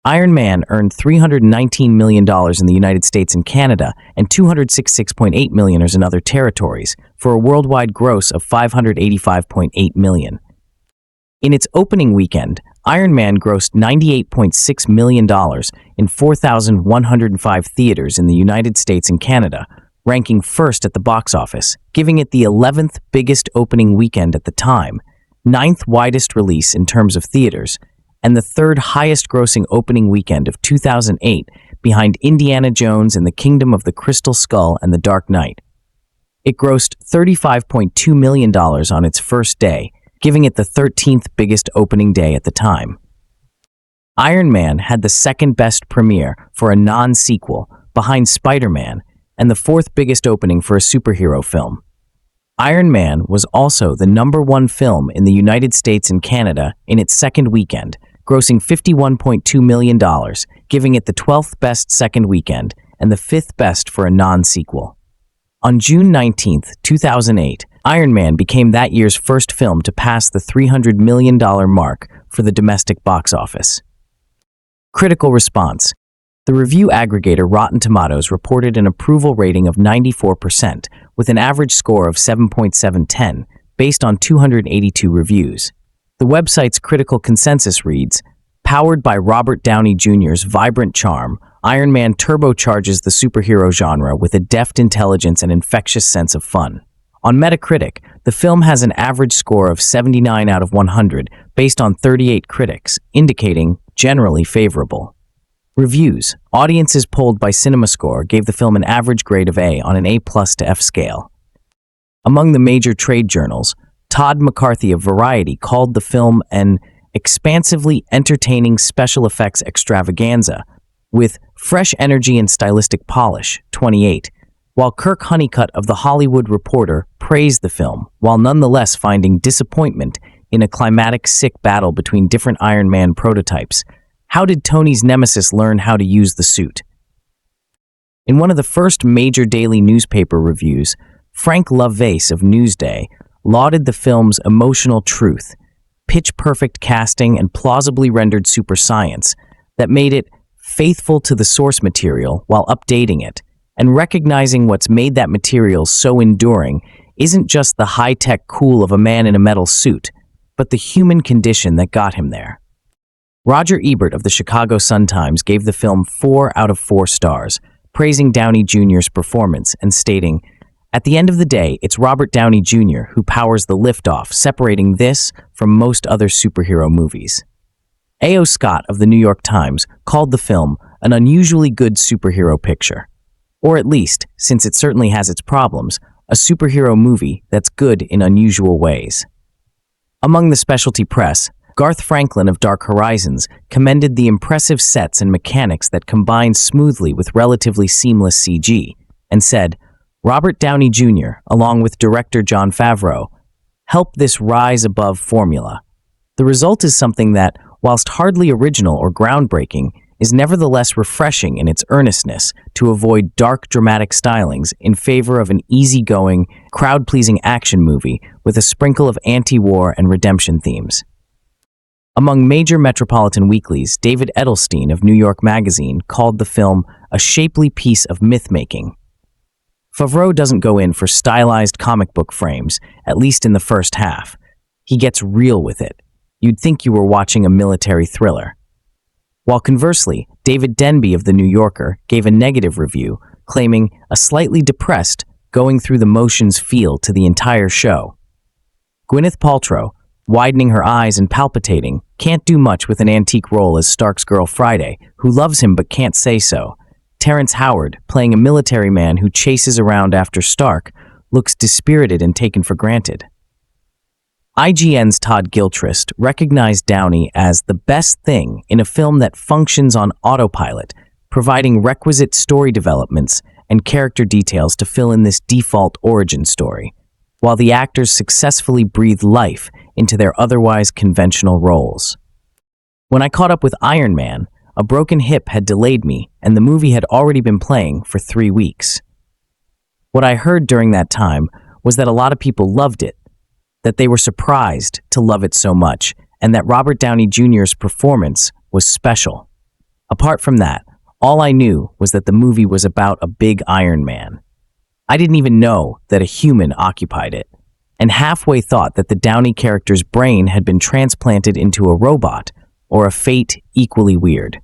Speaker 1: Iron Man earned $319 million in the United States and Canada and $266.8 million in other territories, for a worldwide gross of $585.8 million. In its opening weekend, Iron Man grossed $98.6 million in 4,105 theaters in the United States and Canada, ranking first at the box office, giving it the 11th biggest opening weekend at the time, 9th widest release in terms of theaters, and the 3rd highest grossing opening weekend of 2008, behind Indiana Jones and the Kingdom of the Crystal Skull and the Dark Knight. It grossed $35.2 million on its first day, giving it the 13th biggest opening day at the time. Iron Man had the 2nd best premiere for a non-sequel, behind Spider-Man, and the 4th biggest opening for a superhero film. Iron Man was also the #1 film in the United States and Canada in its 2nd weekend, grossing $51.2 million, giving it the 12th best second weekend and the 5th best for a non-sequel. On June 19, 2008, Iron Man became that year's first film to pass the $300 million mark for the domestic box office. Critical response. The review aggregator Rotten Tomatoes reported an approval rating of 94%, with an average score of 7.710, based on 282 reviews. The website's critical consensus reads, "Powered by Robert Downey Jr.'s vibrant charm, Iron Man turbocharges the superhero genre with a deft intelligence and infectious sense of fun." On Metacritic, the film has an average score of 79 out of 100, based on 38 critics, indicating generally favorable. Reviews. Audiences polled by CinemaScore gave the film an average grade of A on an A+ to F scale. Among the major trade journals, Todd McCarthy of Variety called the film an expansively entertaining special effects extravaganza with fresh energy and stylistic polish, 28, while Kirk Honeycutt of The Hollywood Reporter praised the film, while nonetheless finding disappointment in a climatic sick battle between different Iron Man prototypes. How did Tony's nemesis learn how to use the suit? In one of the first major daily newspaper reviews, Frank Lovelace of Newsday lauded the film's emotional truth, pitch-perfect casting, and plausibly rendered super science that made it faithful to the source material while updating it, and recognizing what's made that material so enduring isn't just the high-tech cool of a man in a metal suit, but the human condition that got him there. Roger Ebert of the Chicago Sun-Times gave the film 4 out of 4 stars, praising Downey Jr.'s performance and stating, "At the end of the day, it's Robert Downey Jr. who powers the liftoff, separating this from most other superhero movies." A.O. Scott of the New York Times called the film an unusually good superhero picture. Or at least, since it certainly has its problems, a superhero movie that's good in unusual ways. Among the specialty press, Garth Franklin of Dark Horizons commended the impressive sets and mechanics that combine smoothly with relatively seamless CG, and said, "Robert Downey Jr., along with director Jon Favreau, helped this rise above formula. The result is something that, whilst hardly original or groundbreaking, is nevertheless refreshing in its earnestness to avoid dark dramatic stylings in favor of an easygoing, crowd-pleasing action movie with a sprinkle of anti-war and redemption themes." Among major metropolitan weeklies, David Edelstein of New York Magazine called the film a shapely piece of myth-making. Favreau doesn't go in for stylized comic book frames, at least in the first half. He gets real with it. You'd think you were watching a military thriller. While conversely, David Denby of The New Yorker gave a negative review, claiming a slightly depressed, going through the motions feel to the entire show. Gwyneth Paltrow, widening her eyes and palpitating, can't do much with an antique role as Stark's girl Friday, who loves him but can't say so. Terrence Howard, playing a military man who chases around after Stark, looks dispirited and taken for granted. IGN's Todd Gilchrist recognized Downey as the best thing in a film that functions on autopilot, providing requisite story developments and character details to fill in this default origin story, while the actors successfully breathe life into their otherwise conventional roles. When I caught up with Iron Man, a broken hip had delayed me, and the movie had already been playing for 3 weeks. What I heard during that time was that a lot of people loved it, that they were surprised to love it so much, and that Robert Downey Jr.'s performance was special. Apart from that, all I knew was that the movie was about a big Iron Man. I didn't even know that a human occupied it, and halfway thought that the Downey character's brain had been transplanted into a robot, or a fate equally weird.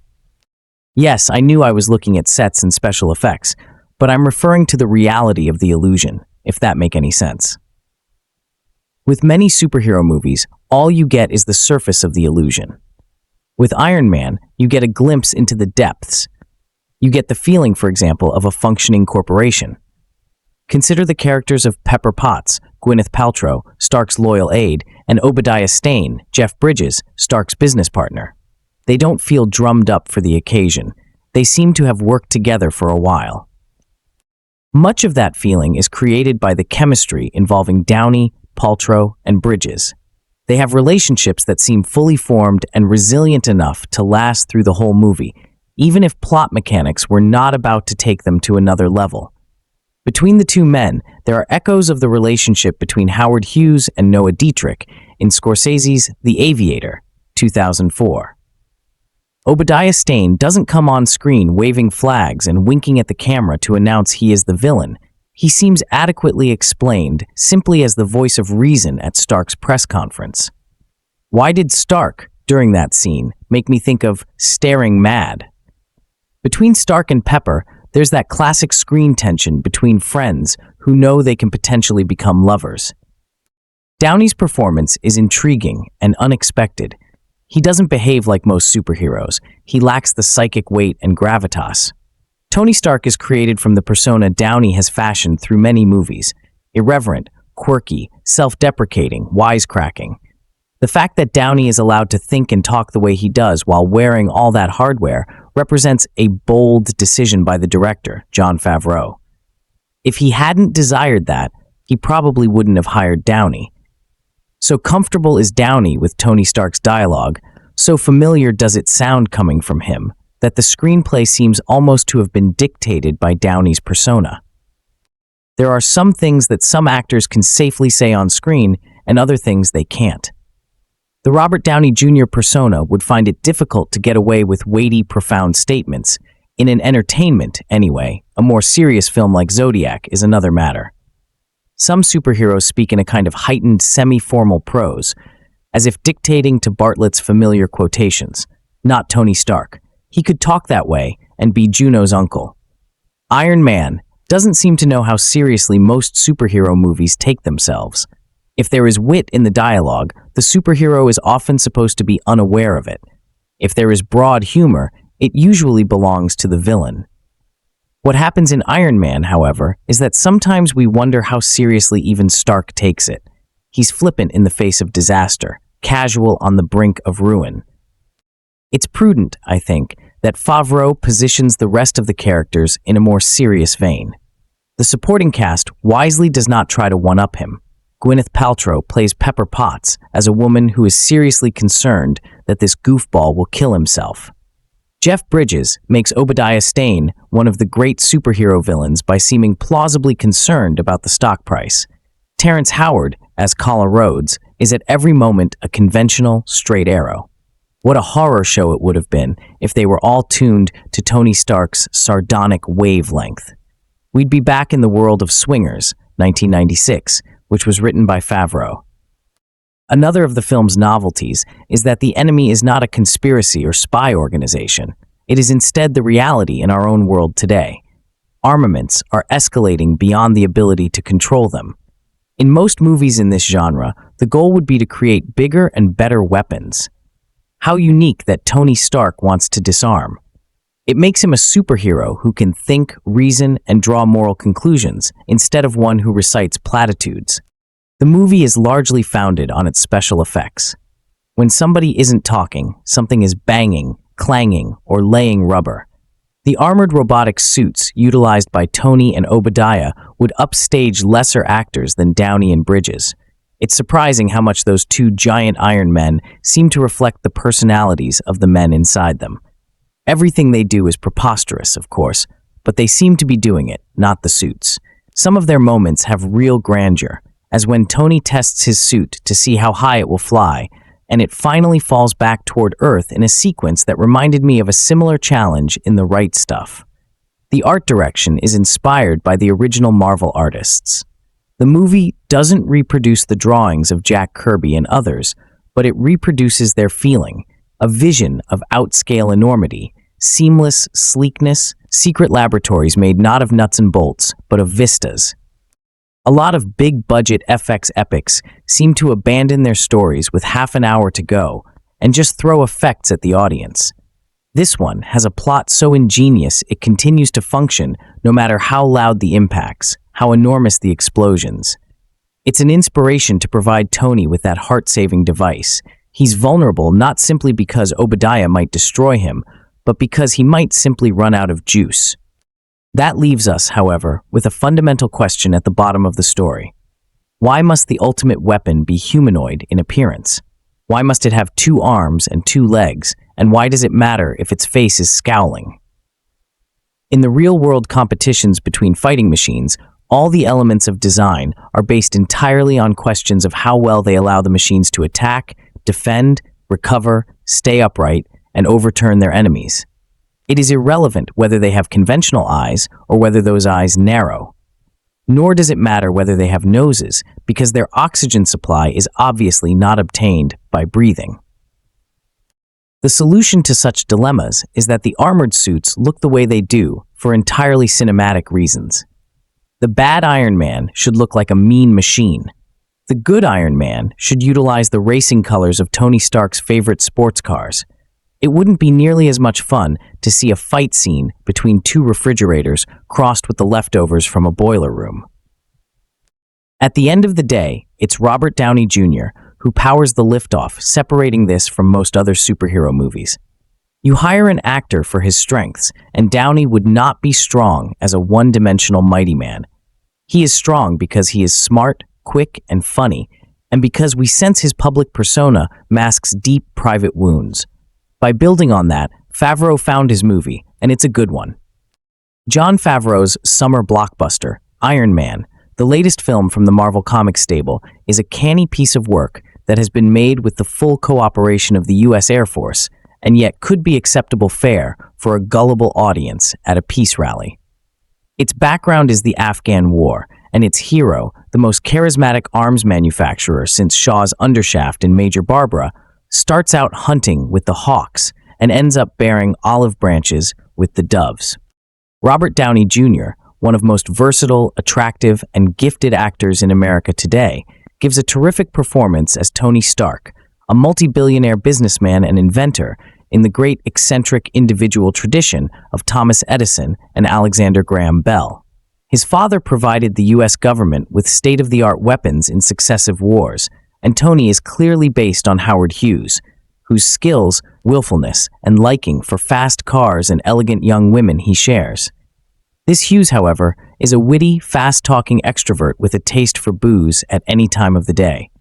Speaker 1: Yes, I knew I was looking at sets and special effects, but I'm referring to the reality of the illusion, if that makes any sense. With many superhero movies, all you get is the surface of the illusion. With Iron Man, you get a glimpse into the depths. You get the feeling, for example, of a functioning corporation. Consider the characters of Pepper Potts, Gwyneth Paltrow, Stark's loyal aide, and Obadiah Stane, Jeff Bridges, Stark's business partner. They don't feel drummed up for the occasion. They seem to have worked together for a while. Much of that feeling is created by the chemistry involving Downey, Paltrow, and Bridges. They have relationships that seem fully formed and resilient enough to last through the whole movie, even if plot mechanics were not about to take them to another level. Between the two men, there are echoes of the relationship between Howard Hughes and Noah Dietrich in Scorsese's The Aviator, 2004. Obadiah Stane doesn't come on screen waving flags and winking at the camera to announce he is the villain. He seems adequately explained simply as the voice of reason at Stark's press conference. Why did Stark, during that scene, make me think of staring mad? Between Stark and Pepper, there's that classic screen tension between friends who know they can potentially become lovers. Downey's performance is intriguing and unexpected. He doesn't behave like most superheroes. He lacks the psychic weight and gravitas. Tony Stark is created from the persona Downey has fashioned through many movies: irreverent, quirky, self-deprecating, wisecracking. The fact that Downey is allowed to think and talk the way he does while wearing all that hardware represents a bold decision by the director, Jon Favreau. If he hadn't desired that, he probably wouldn't have hired Downey. So comfortable is Downey with Tony Stark's dialogue, so familiar does it sound coming from him, that the screenplay seems almost to have been dictated by Downey's persona. There are some things that some actors can safely say on screen and other things they can't. The Robert Downey Jr. persona would find it difficult to get away with weighty, profound statements. In an entertainment, anyway. A more serious film like Zodiac is another matter. Some superheroes speak in a kind of heightened, semi-formal prose, as if dictating to Bartlett's familiar quotations. Not Tony Stark. He could talk that way and be Juno's uncle. Iron Man doesn't seem to know how seriously most superhero movies take themselves. If there is wit in the dialogue, the superhero is often supposed to be unaware of it. If there is broad humor, it usually belongs to the villain. What happens in Iron Man, however, is that sometimes we wonder how seriously even Stark takes it. He's flippant in the face of disaster, casual on the brink of ruin. It's prudent, I think, that Favreau positions the rest of the characters in a more serious vein. The supporting cast wisely does not try to one-up him. Gwyneth Paltrow plays Pepper Potts as a woman who is seriously concerned that this goofball will kill himself. Jeff Bridges makes Obadiah Stane one of the great superhero villains by seeming plausibly concerned about the stock price. Terrence Howard, as Kala Rhodes, is at every moment a conventional, straight arrow. What a horror show it would have been if they were all tuned to Tony Stark's sardonic wavelength. We'd be back in the world of Swingers, 1996, which was written by Favreau. Another of the film's novelties is that the enemy is not a conspiracy or spy organization. It is instead the reality in our own world today. Armaments are escalating beyond the ability to control them. In most movies in this genre, the goal would be to create bigger and better weapons. How unique that Tony Stark wants to disarm. It makes him a superhero who can think, reason, and draw moral conclusions, instead of one who recites platitudes. The movie is largely founded on its special effects. When somebody isn't talking, something is banging, clanging, or laying rubber. The armored robotic suits utilized by Tony and Obadiah would upstage lesser actors than Downey and Bridges. It's surprising how much those two giant Iron Men seem to reflect the personalities of the men inside them. Everything they do is preposterous, of course, but they seem to be doing it, not the suits. Some of their moments have real grandeur, as when Tony tests his suit to see how high it will fly, and it finally falls back toward Earth in a sequence that reminded me of a similar challenge in The Right Stuff. The art direction is inspired by the original Marvel artists. The movie doesn't reproduce the drawings of Jack Kirby and others, but it reproduces their feeling, a vision of outscale enormity, seamless sleekness, secret laboratories made not of nuts and bolts, but of vistas. A lot of big-budget FX epics seem to abandon their stories with half an hour to go and just throw effects at the audience. This one has a plot so ingenious it continues to function no matter how loud the impacts, how enormous the explosions. It's an inspiration to provide Tony with that heart-saving device. He's vulnerable not simply because Obadiah might destroy him, but because he might simply run out of juice. That leaves us, however, with a fundamental question at the bottom of the story. Why must the ultimate weapon be humanoid in appearance? Why must it have 2 arms and 2 legs? And why does it matter if its face is scowling? In the real-world competitions between fighting machines, all the elements of design are based entirely on questions of how well they allow the machines to attack, defend, recover, stay upright, and overturn their enemies. It is irrelevant whether they have conventional eyes or whether those eyes narrow. Nor does it matter whether they have noses, because their oxygen supply is obviously not obtained by breathing. The solution to such dilemmas is that the armored suits look the way they do for entirely cinematic reasons. The bad Iron Man should look like a mean machine. The good Iron Man should utilize the racing colors of Tony Stark's favorite sports cars. It wouldn't be nearly as much fun to see a fight scene between 2 refrigerators crossed with the leftovers from a boiler room. At the end of the day, it's Robert Downey Jr. who powers the liftoff, separating this from most other superhero movies. You hire an actor for his strengths, and Downey would not be strong as a one-dimensional mighty man. He is strong because he is smart, quick, and funny, and because we sense his public persona masks deep private wounds. By building on that, Favreau found his movie, and it's a good one. Jon Favreau's summer blockbuster, Iron Man, the latest film from the Marvel Comics stable, is a canny piece of work that has been made with the full cooperation of the U.S. Air Force, and yet could be acceptable fare for a gullible audience at a peace rally. Its background is the Afghan War, and its hero, the most charismatic arms manufacturer since Shaw's undershaft in Major Barbara, starts out hunting with the hawks and ends up bearing olive branches with the doves. Robert Downey Jr., one of most versatile, attractive, and gifted actors in America today, gives a terrific performance as Tony Stark, a multi-billionaire businessman and inventor in the great eccentric individual tradition of Thomas Edison and Alexander Graham Bell. His father provided the U.S. government with state-of-the-art weapons in successive wars, and Tony is clearly based on Howard Hughes, whose skills, willfulness, and liking for fast cars and elegant young women he shares. This Hughes, however, is a witty, fast-talking extrovert with a taste for booze at any time of the day.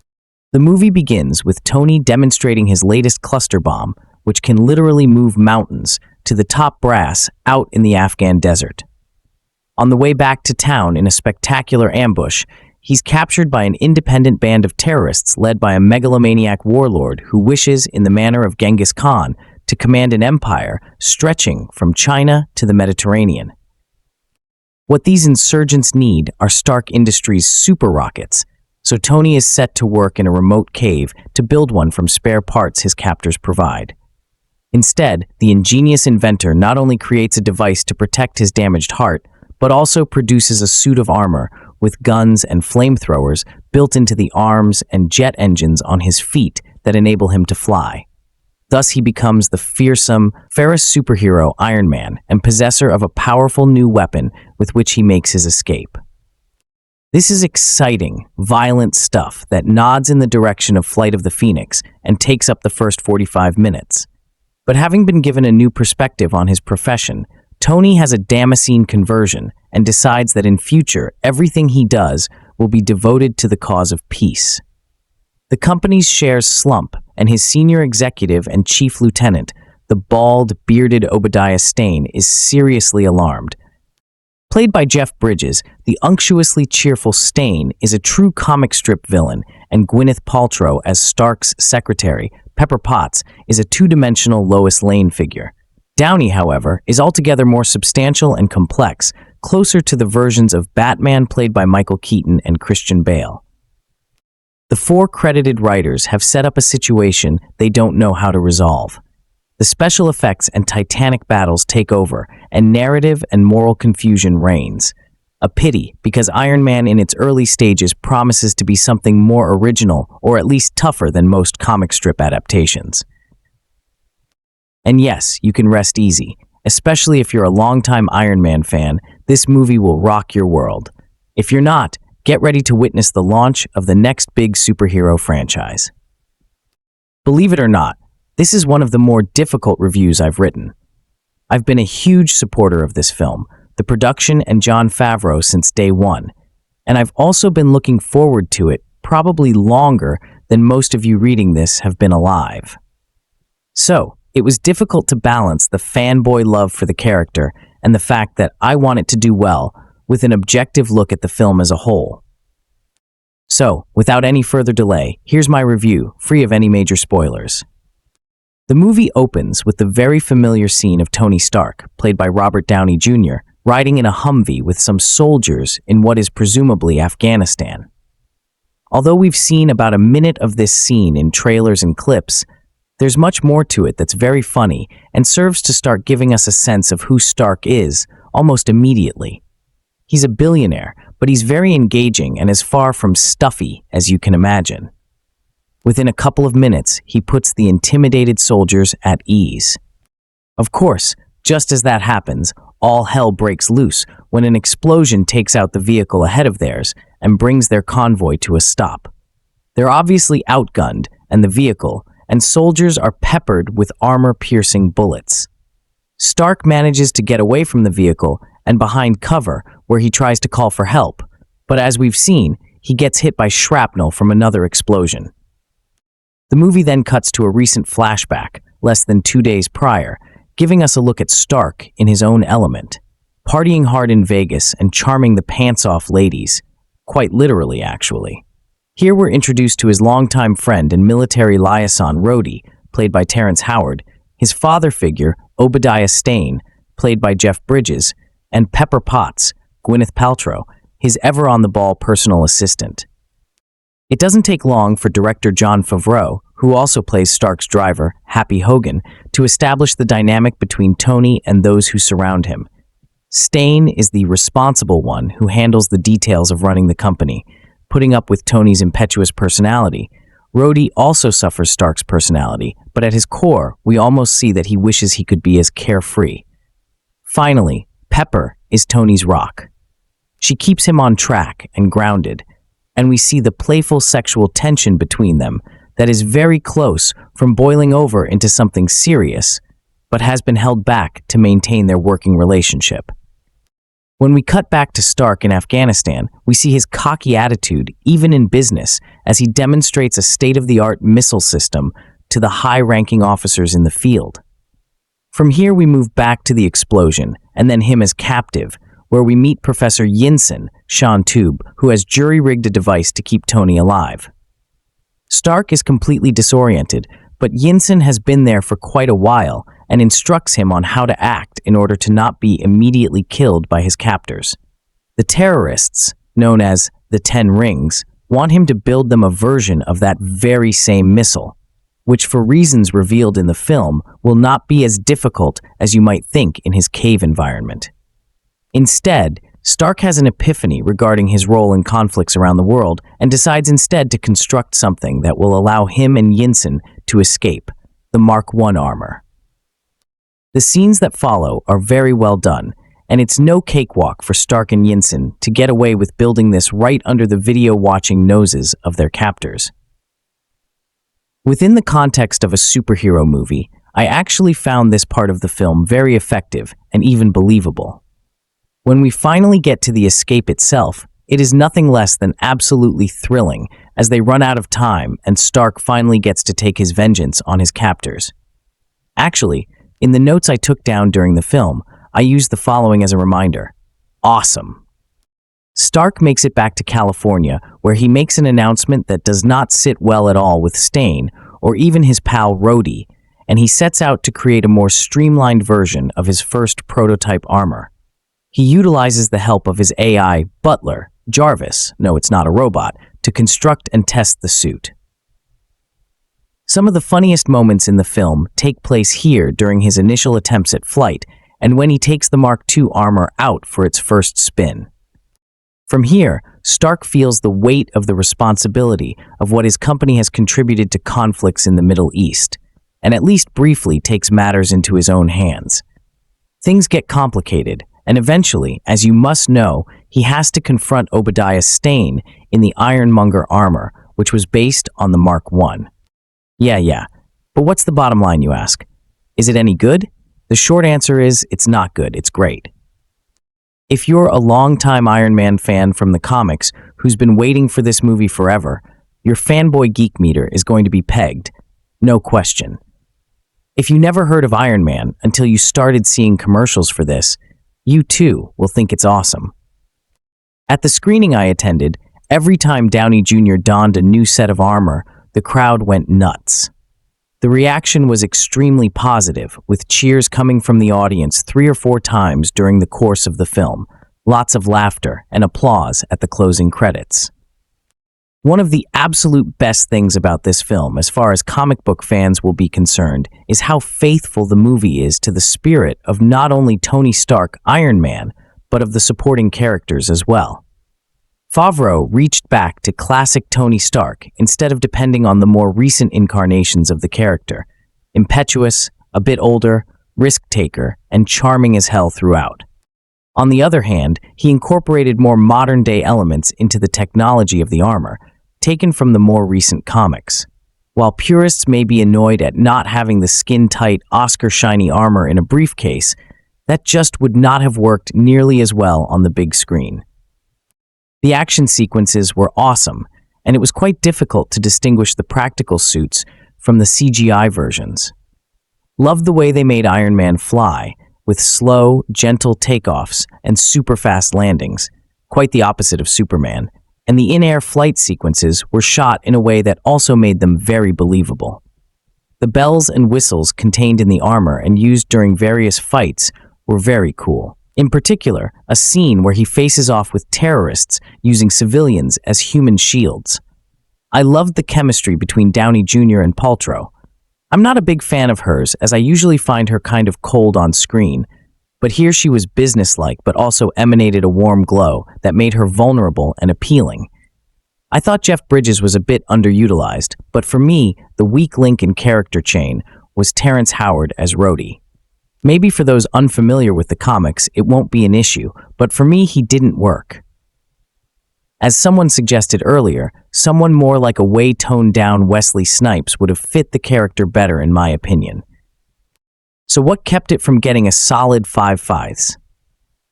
Speaker 1: The movie begins with Tony demonstrating his latest cluster bomb, which can literally move mountains, to the top brass out in the Afghan desert. On the way back to town in a spectacular ambush, he's captured by an independent band of terrorists led by a megalomaniac warlord who wishes, in the manner of Genghis Khan, to command an empire stretching from China to the Mediterranean. What these insurgents need are Stark Industries' super rockets, so Tony is set to work in a remote cave to build one from spare parts his captors provide. Instead, the ingenious inventor not only creates a device to protect his damaged heart, but also produces a suit of armor with guns and flamethrowers built into the arms and jet engines on his feet that enable him to fly. Thus he becomes the fearsome, ferocious superhero Iron Man and possessor of a powerful new weapon with which he makes his escape. This is exciting, violent stuff that nods in the direction of Flight of the Phoenix and takes up the first 45 minutes. But having been given a new perspective on his profession, Tony has a Damascene conversion and decides that in future, everything he does will be devoted to the cause of peace. The company's shares slump, and his senior executive and chief lieutenant, the bald, bearded Obadiah Stane, is seriously alarmed. Played by Jeff Bridges, the unctuously cheerful Stane is a true comic strip villain, and Gwyneth Paltrow as Stark's secretary, Pepper Potts, is a two-dimensional Lois Lane figure. Downey, however, is altogether more substantial and complex, closer to the versions of Batman played by Michael Keaton and Christian Bale. The four credited writers have set up a situation they don't know how to resolve. The special effects and titanic battles take over, and narrative and moral confusion reigns. A pity, because Iron Man in its early stages promises to be something more original, or at least tougher than most comic strip adaptations. And yes, you can rest easy. Especially if you're a longtime Iron Man fan, this movie will rock your world. If you're not, get ready to witness the launch of the next big superhero franchise. Believe it or not, this is one of the more difficult reviews I've written. I've been a huge supporter of this film, the production, and Jon Favreau since day one. and I've also been looking forward to it probably longer than most of you reading this have been alive. So, it was difficult to balance the fanboy love for the character and the fact that I want it to do well with an objective look at the film as a whole. So, without any further delay, here's my review, free of any major spoilers. The movie opens with the very familiar scene of Tony Stark, played by Robert Downey Jr., riding in a Humvee with some soldiers in what is presumably Afghanistan. Although we've seen about a minute of this scene in trailers and clips, there's much more to it that's very funny and serves to start giving us a sense of who Stark is almost immediately. He's a billionaire, but he's very engaging and as far from stuffy as you can imagine. Within a couple of minutes, he puts the intimidated soldiers at ease. Of course, just as that happens, all hell breaks loose when an explosion takes out the vehicle ahead of theirs and brings their convoy to a stop. They're obviously outgunned, and the vehicle and soldiers are peppered with armor-piercing bullets. Stark manages to get away from the vehicle and behind cover where he tries to call for help, but as we've seen, he gets hit by shrapnel from another explosion. The movie then cuts to a recent flashback, less than 2 days prior, giving us a look at Stark in his own element, partying hard in Vegas and charming the pants-off ladies, quite literally actually. Here we're introduced to his longtime friend and military liaison Rhodey, played by Terrence Howard, his father figure, Obadiah Stane, played by Jeff Bridges, and Pepper Potts, Gwyneth Paltrow, his ever-on-the-ball personal assistant. It doesn't take long for director Jon Favreau, who also plays Stark's driver, Happy Hogan, to establish the dynamic between Tony and those who surround him. Stane is the responsible one who handles the details of running the company, putting up with Tony's impetuous personality. Rhodey also suffers Stark's personality, but at his core, we almost see that he wishes he could be as carefree. Finally, Pepper is Tony's rock. She keeps him on track and grounded, and we see the playful sexual tension between them that is very close from boiling over into something serious, but has been held back to maintain their working relationship. When we cut back to Stark in Afghanistan, we see his cocky attitude, even in business, as he demonstrates a state-of-the-art missile system to the high-ranking officers in the field. From here, we move back to the explosion, and then him as captive, where we meet Professor Yinsen, Sean Tube, who has jury-rigged a device to keep Tony alive. Stark is completely disoriented, but Yinsen has been there for quite a while and instructs him on how to act in order to not be immediately killed by his captors. The terrorists, known as the 10 Rings, want him to build them a version of that very same missile, which for reasons revealed in the film will not be as difficult as you might think in his cave environment. Instead, Stark has an epiphany regarding his role in conflicts around the world and decides instead to construct something that will allow him and Yinsen to escape, the Mark I armor. The scenes that follow are very well done, and it's no cakewalk for Stark and Yinsen to get away with building this right under the video-watching noses of their captors. Within the context of a superhero movie, I actually found this part of the film very effective and even believable. When we finally get to the escape itself, it is nothing less than absolutely thrilling as they run out of time and Stark finally gets to take his vengeance on his captors. Actually, in the notes I took down during the film, I used the following as a reminder. Awesome. Stark makes it back to California, where he makes an announcement that does not sit well at all with Stane or even his pal Rhodey, and he sets out to create a more streamlined version of his first prototype armor. He utilizes the help of his AI butler, Jarvis, no, it's not a robot, to construct and test the suit. Some of the funniest moments in the film take place here during his initial attempts at flight and when he takes the Mark II armor out for its first spin. From here, Stark feels the weight of the responsibility of what his company has contributed to conflicts in the Middle East, and at least briefly takes matters into his own hands. Things get complicated, and eventually, as you must know, he has to confront Obadiah Stane in the Ironmonger armor, which was based on the Mark I. Yeah, but what's the bottom line, you ask? Is it any good? The short answer is, it's not good, it's great. If you're a longtime Iron Man fan from the comics who's been waiting for this movie forever, your fanboy geek meter is going to be pegged. No question. If you never heard of Iron Man until you started seeing commercials for this, you too will think it's awesome. At the screening I attended, every time Downey Jr. donned a new set of armor, the crowd went nuts. The reaction was extremely positive, with cheers coming from the audience 3 or 4 times during the course of the film, lots of laughter and applause at the closing credits. One of the absolute best things about this film, as far as comic book fans will be concerned, is how faithful the movie is to the spirit of not only Tony Stark, Iron Man, but of the supporting characters as well. Favreau reached back to classic Tony Stark instead of depending on the more recent incarnations of the character. Impetuous, a bit older, risk-taker, and charming as hell throughout. On the other hand, he incorporated more modern-day elements into the technology of the armor, taken from the more recent comics. While purists may be annoyed at not having the skin-tight, Oscar-shiny armor in a briefcase, that just would not have worked nearly as well on the big screen. The action sequences were awesome, and it was quite difficult to distinguish the practical suits from the CGI versions. Loved the way they made Iron Man fly, with slow, gentle takeoffs and super-fast landings, quite the opposite of Superman, and the in-air flight sequences were shot in a way that also made them very believable. The bells and whistles contained in the armor and used during various fights were very cool. In particular, a scene where he faces off with terrorists using civilians as human shields. I loved the chemistry between Downey Jr. and Paltrow. I'm not a big fan of hers, as I usually find her kind of cold on screen, but here she was businesslike but also emanated a warm glow that made her vulnerable and appealing. I thought Jeff Bridges was a bit underutilized, but for me, the weak link in character chain was Terrence Howard as Rhodey. Maybe for those unfamiliar with the comics, it won't be an issue, but for me, he didn't work. As someone suggested earlier, someone more like a way toned-down Wesley Snipes would have fit the character better in my opinion. So what kept it from getting a solid 5/5?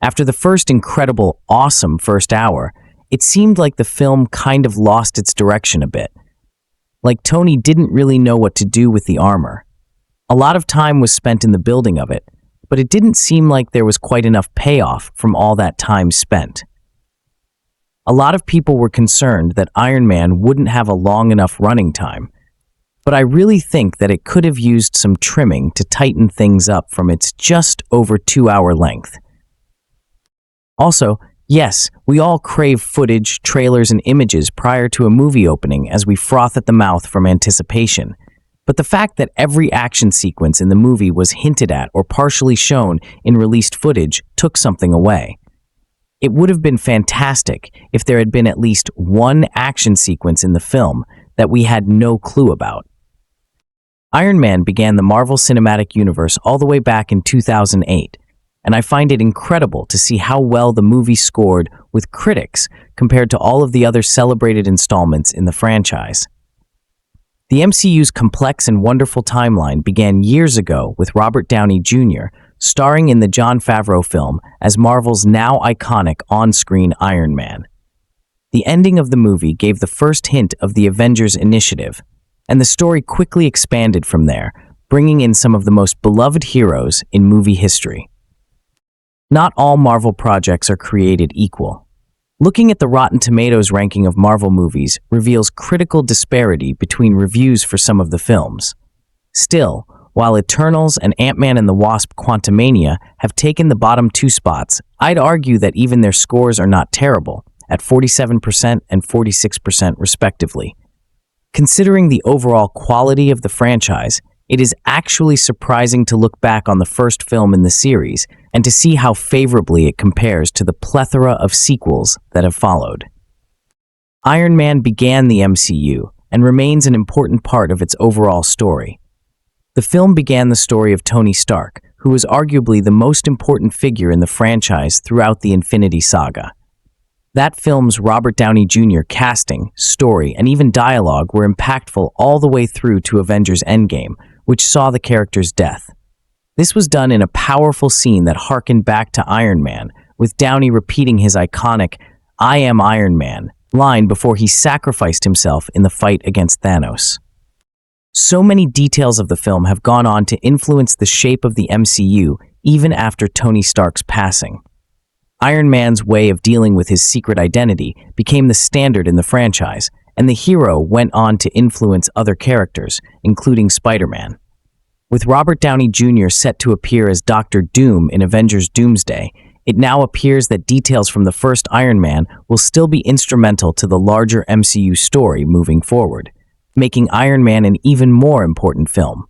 Speaker 1: After the first incredible, awesome first hour, it seemed like the film kind of lost its direction a bit. Like Tony didn't really know what to do with the armor. A lot of time was spent in the building of it, but it didn't seem like there was quite enough payoff from all that time spent. A lot of people were concerned that Iron Man wouldn't have a long enough running time, but I really think that it could have used some trimming to tighten things up from its just over 2-hour length. Also, yes, we all crave footage, trailers, and images prior to a movie opening as we froth at the mouth from anticipation. But the fact that every action sequence in the movie was hinted at or partially shown in released footage took something away. It would have been fantastic if there had been at least one action sequence in the film that we had no clue about. Iron Man began the Marvel Cinematic Universe all the way back in 2008, and I find it incredible to see how well the movie scored with critics compared to all of the other celebrated installments in the franchise. The MCU's complex and wonderful timeline began years ago with Robert Downey Jr. starring in the Jon Favreau film as Marvel's now iconic on-screen Iron Man. The ending of the movie gave the first hint of the Avengers Initiative, and the story quickly expanded from there, bringing in some of the most beloved heroes in movie history. Not all Marvel projects are created equal. Looking at the Rotten Tomatoes ranking of Marvel movies reveals critical disparity between reviews for some of the films. Still, while Eternals and Ant-Man and the Wasp: Quantumania have taken the bottom 2 spots, I'd argue that even their scores are not terrible, at 47% and 46% respectively. Considering the overall quality of the franchise, it is actually surprising to look back on the first film in the series and to see how favorably it compares to the plethora of sequels that have followed. Iron Man began the MCU and remains an important part of its overall story. The film began the story of Tony Stark, who was arguably the most important figure in the franchise throughout the Infinity Saga. That film's Robert Downey Jr. casting, story, and even dialogue were impactful all the way through to Avengers Endgame, which saw the character's death. This was done in a powerful scene that harkened back to Iron Man, with Downey repeating his iconic "I am Iron Man" line before he sacrificed himself in the fight against Thanos. So many details of the film have gone on to influence the shape of the MCU even after Tony Stark's passing. Iron Man's way of dealing with his secret identity became the standard in the franchise, and the hero went on to influence other characters, including Spider-Man. With Robert Downey Jr. set to appear as Doctor Doom in Avengers Doomsday, it now appears that details from the first Iron Man will still be instrumental to the larger MCU story moving forward, making Iron Man an even more important film.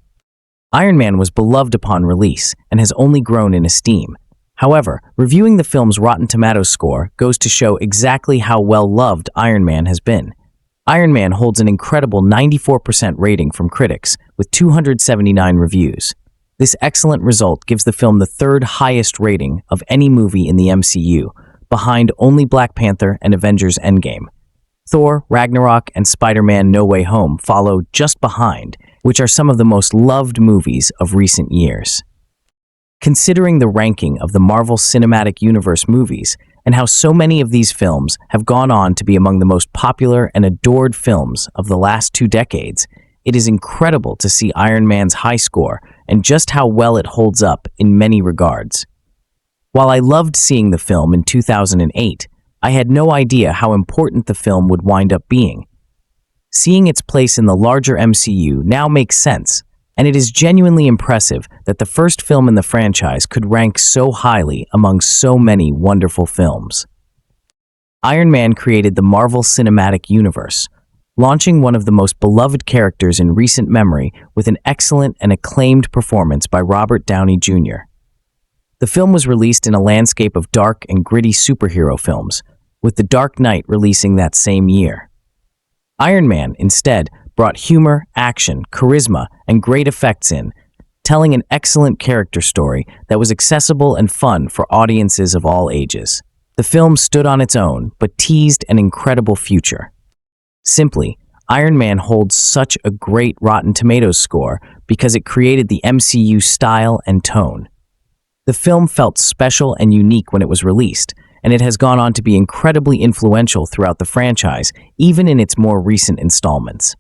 Speaker 1: Iron Man was beloved upon release and has only grown in esteem. However, reviewing the film's Rotten Tomatoes score goes to show exactly how well-loved Iron Man has been. Iron Man holds an incredible 94% rating from critics, with 279 reviews. This excellent result gives the film the third highest rating of any movie in the MCU, behind only Black Panther and Avengers Endgame. Thor, Ragnarok, and Spider-Man No Way Home follow just behind, which are some of the most loved movies of recent years. Considering the ranking of the Marvel Cinematic Universe movies, and how so many of these films have gone on to be among the most popular and adored films of the last 2 decades, it is incredible to see Iron Man's high score and just how well it holds up in many regards. While I loved seeing the film in 2008, I had no idea how important the film would wind up being. Seeing its place in the larger MCU now makes sense, and it is genuinely impressive that the first film in the franchise could rank so highly among so many wonderful films. Iron Man created the Marvel Cinematic Universe, launching one of the most beloved characters in recent memory with an excellent and acclaimed performance by Robert Downey Jr. The film was released in a landscape of dark and gritty superhero films, with The Dark Knight releasing that same year. Iron Man, instead, brought humor, action, charisma, and great effects in, telling an excellent character story that was accessible and fun for audiences of all ages. The film stood on its own, but teased an incredible future. Simply, Iron Man holds such a great Rotten Tomatoes score because it created the MCU style and tone. The film felt special and unique when it was released, and it has gone on to be incredibly influential throughout the franchise, even in its more recent installments.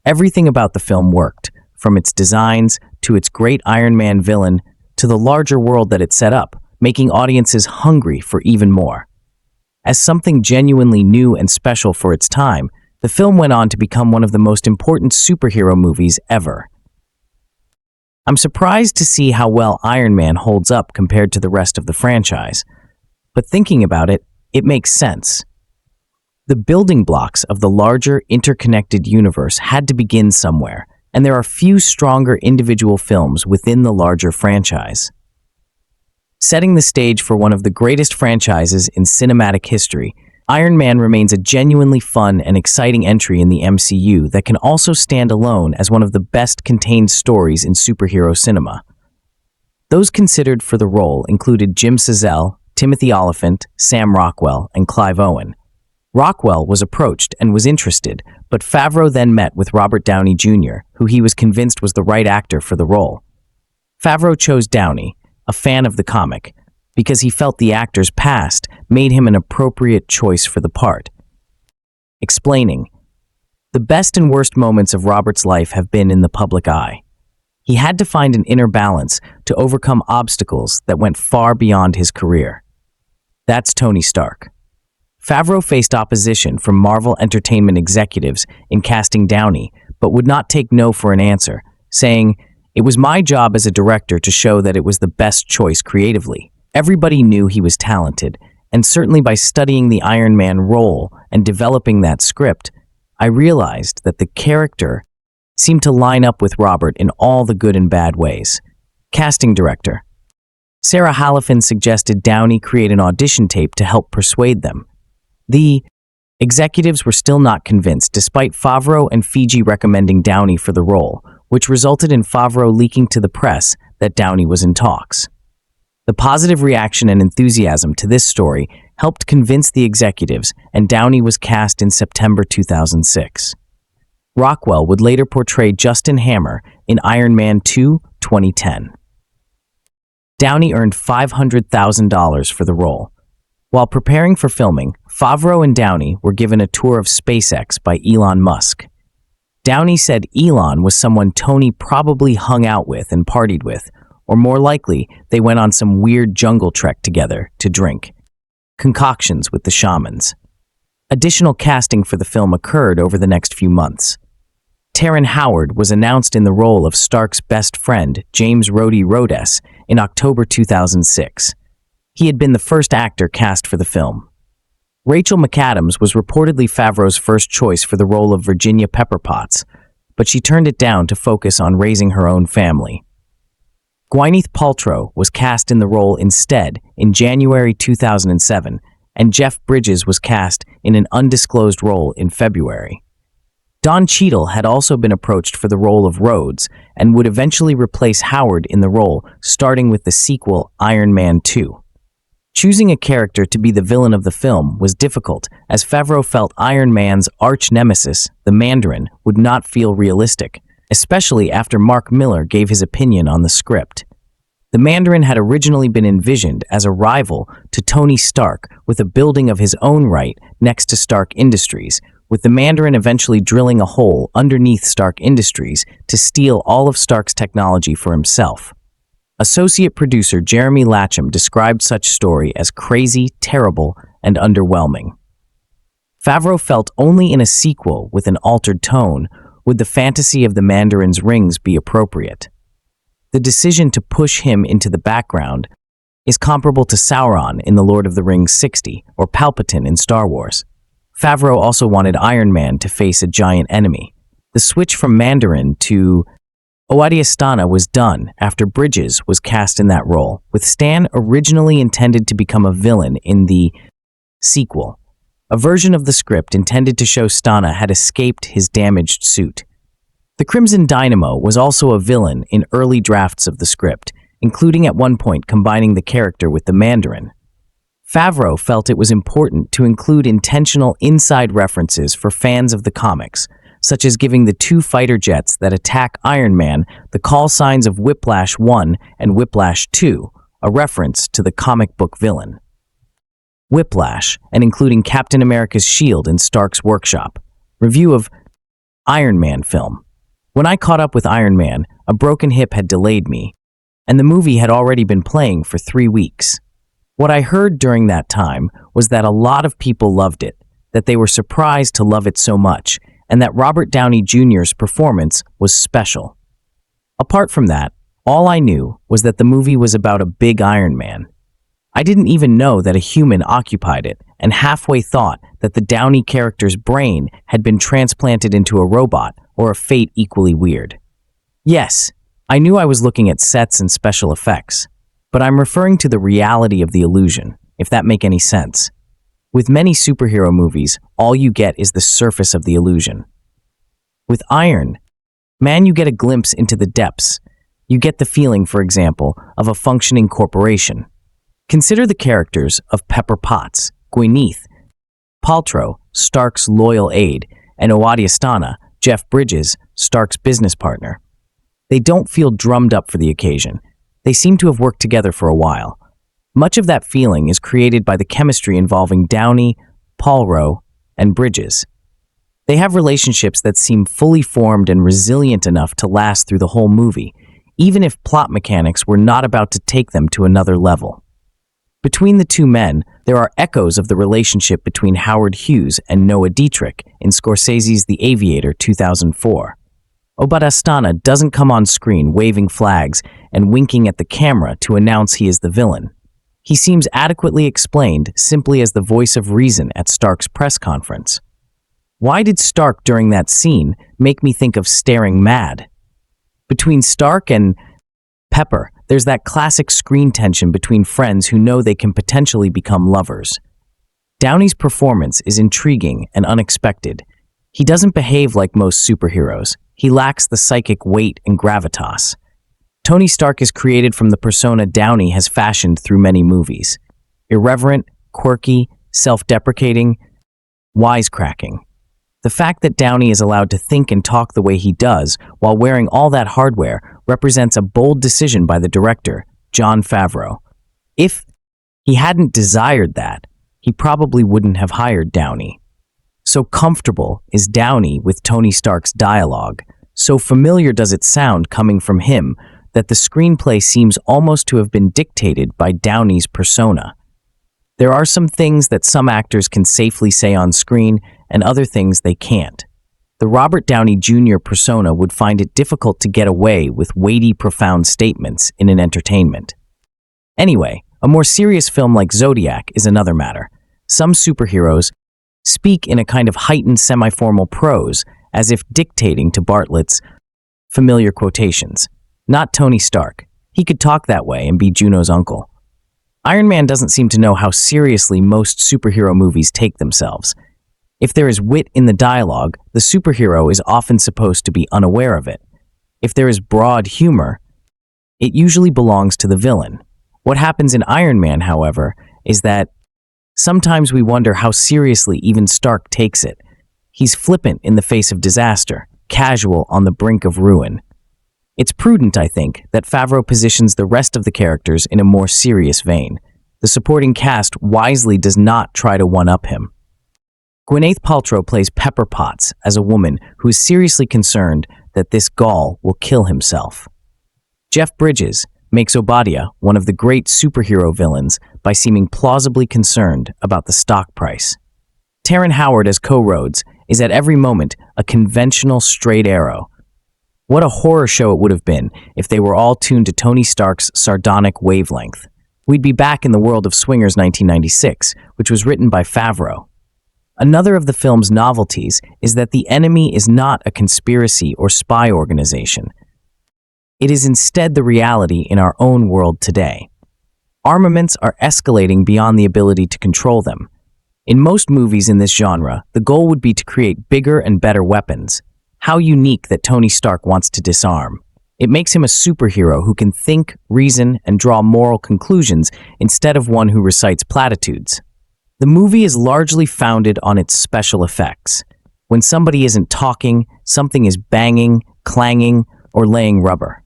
Speaker 1: Everything about the film worked, from its designs to its great Iron Man villain to the larger world that it set up, making audiences hungry for even more. As something genuinely new and special for its time, the film went on to become one of the most important superhero movies ever. I'm surprised to see how well Iron Man holds up compared to the rest of the franchise, but thinking about it, it makes sense. The building blocks of the larger, interconnected universe had to begin somewhere, and there are few stronger individual films within the larger franchise. Setting the stage for one of the greatest franchises in cinematic history, Iron Man remains a genuinely fun and exciting entry in the MCU that can also stand alone as one of the best contained stories in superhero cinema. Those considered for the role included Jim Caviezel, Timothy Olyphant, Sam Rockwell, and Clive Owen. Rockwell was approached and was interested, but Favreau then met with Robert Downey Jr., who he was convinced was the right actor for the role. Favreau chose Downey, a fan of the comic, because he felt the actor's past made him an appropriate choice for the part. Explaining, "The best and worst moments of Robert's life have been in the public eye. He had to find an inner balance to overcome obstacles that went far beyond his career." That's Tony Stark. Favreau faced opposition from Marvel Entertainment executives in casting Downey, but would not take no for an answer, saying, "It was my job as a director to show that it was the best choice creatively. Everybody knew he was talented, and certainly by studying the Iron Man role and developing that script, I realized that the character seemed to line up with Robert in all the good and bad ways." Casting director Sarah Halifin suggested Downey create an audition tape to help persuade them. The executives were still not convinced, despite Favreau and Feige recommending Downey for the role, which resulted in Favreau leaking to the press that Downey was in talks. The positive reaction and enthusiasm to this story helped convince the executives, and Downey was cast in September 2006. Rockwell would later portray Justin Hammer in Iron Man 2, 2010. Downey earned $500,000 for the role. While preparing for filming, Favreau and Downey were given a tour of SpaceX by Elon Musk. Downey said Elon was someone Tony probably hung out with and partied with, or more likely, they went on some weird jungle trek together to drink concoctions with the shamans. Additional casting for the film occurred over the next few months. Terrence Howard was announced in the role of Stark's best friend, James Rhodey Rhodes, in October 2006. He had been the first actor cast for the film. Rachel McAdams was reportedly Favreau's first choice for the role of Virginia Pepperpotts, but she turned it down to focus on raising her own family. Gwyneth Paltrow was cast in the role instead in January 2007, and Jeff Bridges was cast in an undisclosed role in February. Don Cheadle had also been approached for the role of Rhodes and would eventually replace Howard in the role, starting with the sequel Iron Man 2. Choosing a character to be the villain of the film was difficult, as Favreau felt Iron Man's arch-nemesis, the Mandarin, would not feel realistic, especially after Mark Miller gave his opinion on the script. The Mandarin had originally been envisioned as a rival to Tony Stark with a building of his own right next to Stark Industries, with the Mandarin eventually drilling a hole underneath Stark Industries to steal all of Stark's technology for himself. Associate producer Jeremy Latcham described such story as crazy, terrible, and underwhelming. Favreau felt only in a sequel with an altered tone would the fantasy of the Mandarin's rings be appropriate. The decision to push him into the background is comparable to Sauron in The Lord of the Rings 60 or Palpatine in Star Wars. Favreau also wanted Iron Man to face a giant enemy. The switch from Mandarin to Owadiastana was done after Bridges was cast in that role, with Stan originally intended to become a villain in the sequel. A version of the script intended to show Stana had escaped his damaged suit. The Crimson Dynamo was also a villain in early drafts of the script, including at one point combining the character with the Mandarin. Favreau felt it was important to include intentional inside references for fans of the comics, such as giving the two fighter jets that attack Iron Man the call signs of Whiplash 1 and Whiplash 2, a reference to the comic book villain Whiplash, and including Captain America's shield in Stark's workshop. Review of Iron Man film. When I caught up with Iron Man, a broken hip had delayed me, and the movie had already been playing for 3 weeks. What I heard during that time was that a lot of people loved it, that they were surprised to love it so much, and that Robert Downey Jr.'s performance was special. Apart from that, all I knew was that the movie was about a big Iron Man. I didn't even know that a human occupied it, and halfway thought that the Downey character's brain had been transplanted into a robot or a fate equally weird. Yes, I knew I was looking at sets and special effects, but I'm referring to the reality of the illusion, if that make any sense. With many superhero movies, all you get is the surface of the illusion. With Iron Man, you get a glimpse into the depths. You get the feeling, for example, of a functioning corporation. Consider the characters of Pepper Potts, Gwyneth Paltrow, Stark's loyal aide, and Owadiastana, Jeff Bridges, Stark's business partner. They don't feel drummed up for the occasion. They seem to have worked together for a while. Much of that feeling is created by the chemistry involving Downey, Paltrow, and Bridges. They have relationships that seem fully formed and resilient enough to last through the whole movie, even if plot mechanics were not about to take them to another level. Between the two men, there are echoes of the relationship between Howard Hughes and Noah Dietrich in Scorsese's The Aviator 2004. Owadiastana doesn't come on screen waving flags and winking at the camera to announce he is the villain. He seems adequately explained simply as the voice of reason at Stark's press conference. Why did Stark during that scene make me think of Staring Mad? Between Stark and Pepper, there's that classic screen tension between friends who know they can potentially become lovers. Downey's performance is intriguing and unexpected. He doesn't behave like most superheroes. He lacks the psychic weight and gravitas. Tony Stark is created from the persona Downey has fashioned through many movies. Irreverent, quirky, self-deprecating, wisecracking. The fact that Downey is allowed to think and talk the way he does while wearing all that hardware represents a bold decision by the director, Jon Favreau. If he hadn't desired that, he probably wouldn't have hired Downey. So comfortable is Downey with Tony Stark's dialogue, so familiar does it sound coming from him, that the screenplay seems almost to have been dictated by Downey's persona. There are some things that some actors can safely say on screen and other things they can't. The Robert Downey Jr. persona would find it difficult to get away with weighty, profound statements in an entertainment. Anyway, a more serious film like Zodiac is another matter. Some superheroes speak in a kind of heightened semi-formal prose, as if dictating to Bartlett's familiar quotations. Not Tony Stark. He could talk that way and be Juno's uncle. Iron Man doesn't seem to know how seriously most superhero movies take themselves. If there is wit in the dialogue, the superhero is often supposed to be unaware of it. If there is broad humor, it usually belongs to the villain. What happens in Iron Man, however, is that sometimes we wonder how seriously even Stark takes it. He's flippant in the face of disaster, casual on the brink of ruin. It's prudent, I think, that Favreau positions the rest of the characters in a more serious vein. The supporting cast wisely does not try to one-up him. Gwyneth Paltrow plays Pepper Potts as a woman who is seriously concerned that this Gaul will kill himself. Jeff Bridges makes Obadiah one of the great superhero villains by seeming plausibly concerned about the stock price. Terrence Howard as Co-Rhodes is at every moment a conventional straight arrow. What a horror show it would have been if they were all tuned to Tony Stark's sardonic wavelength. We'd be back in the world of Swingers 1996, which was written by Favreau. Another of the film's novelties is that the enemy is not a conspiracy or spy organization. It is instead the reality in our own world today. Armaments are escalating beyond the ability to control them. In most movies in this genre, the goal would be to create bigger and better weapons. How unique that Tony Stark wants to disarm. It makes him a superhero who can think, reason, and draw moral conclusions instead of one who recites platitudes. The movie is largely founded on its special effects. When somebody isn't talking, something is banging, clanging, or laying rubber.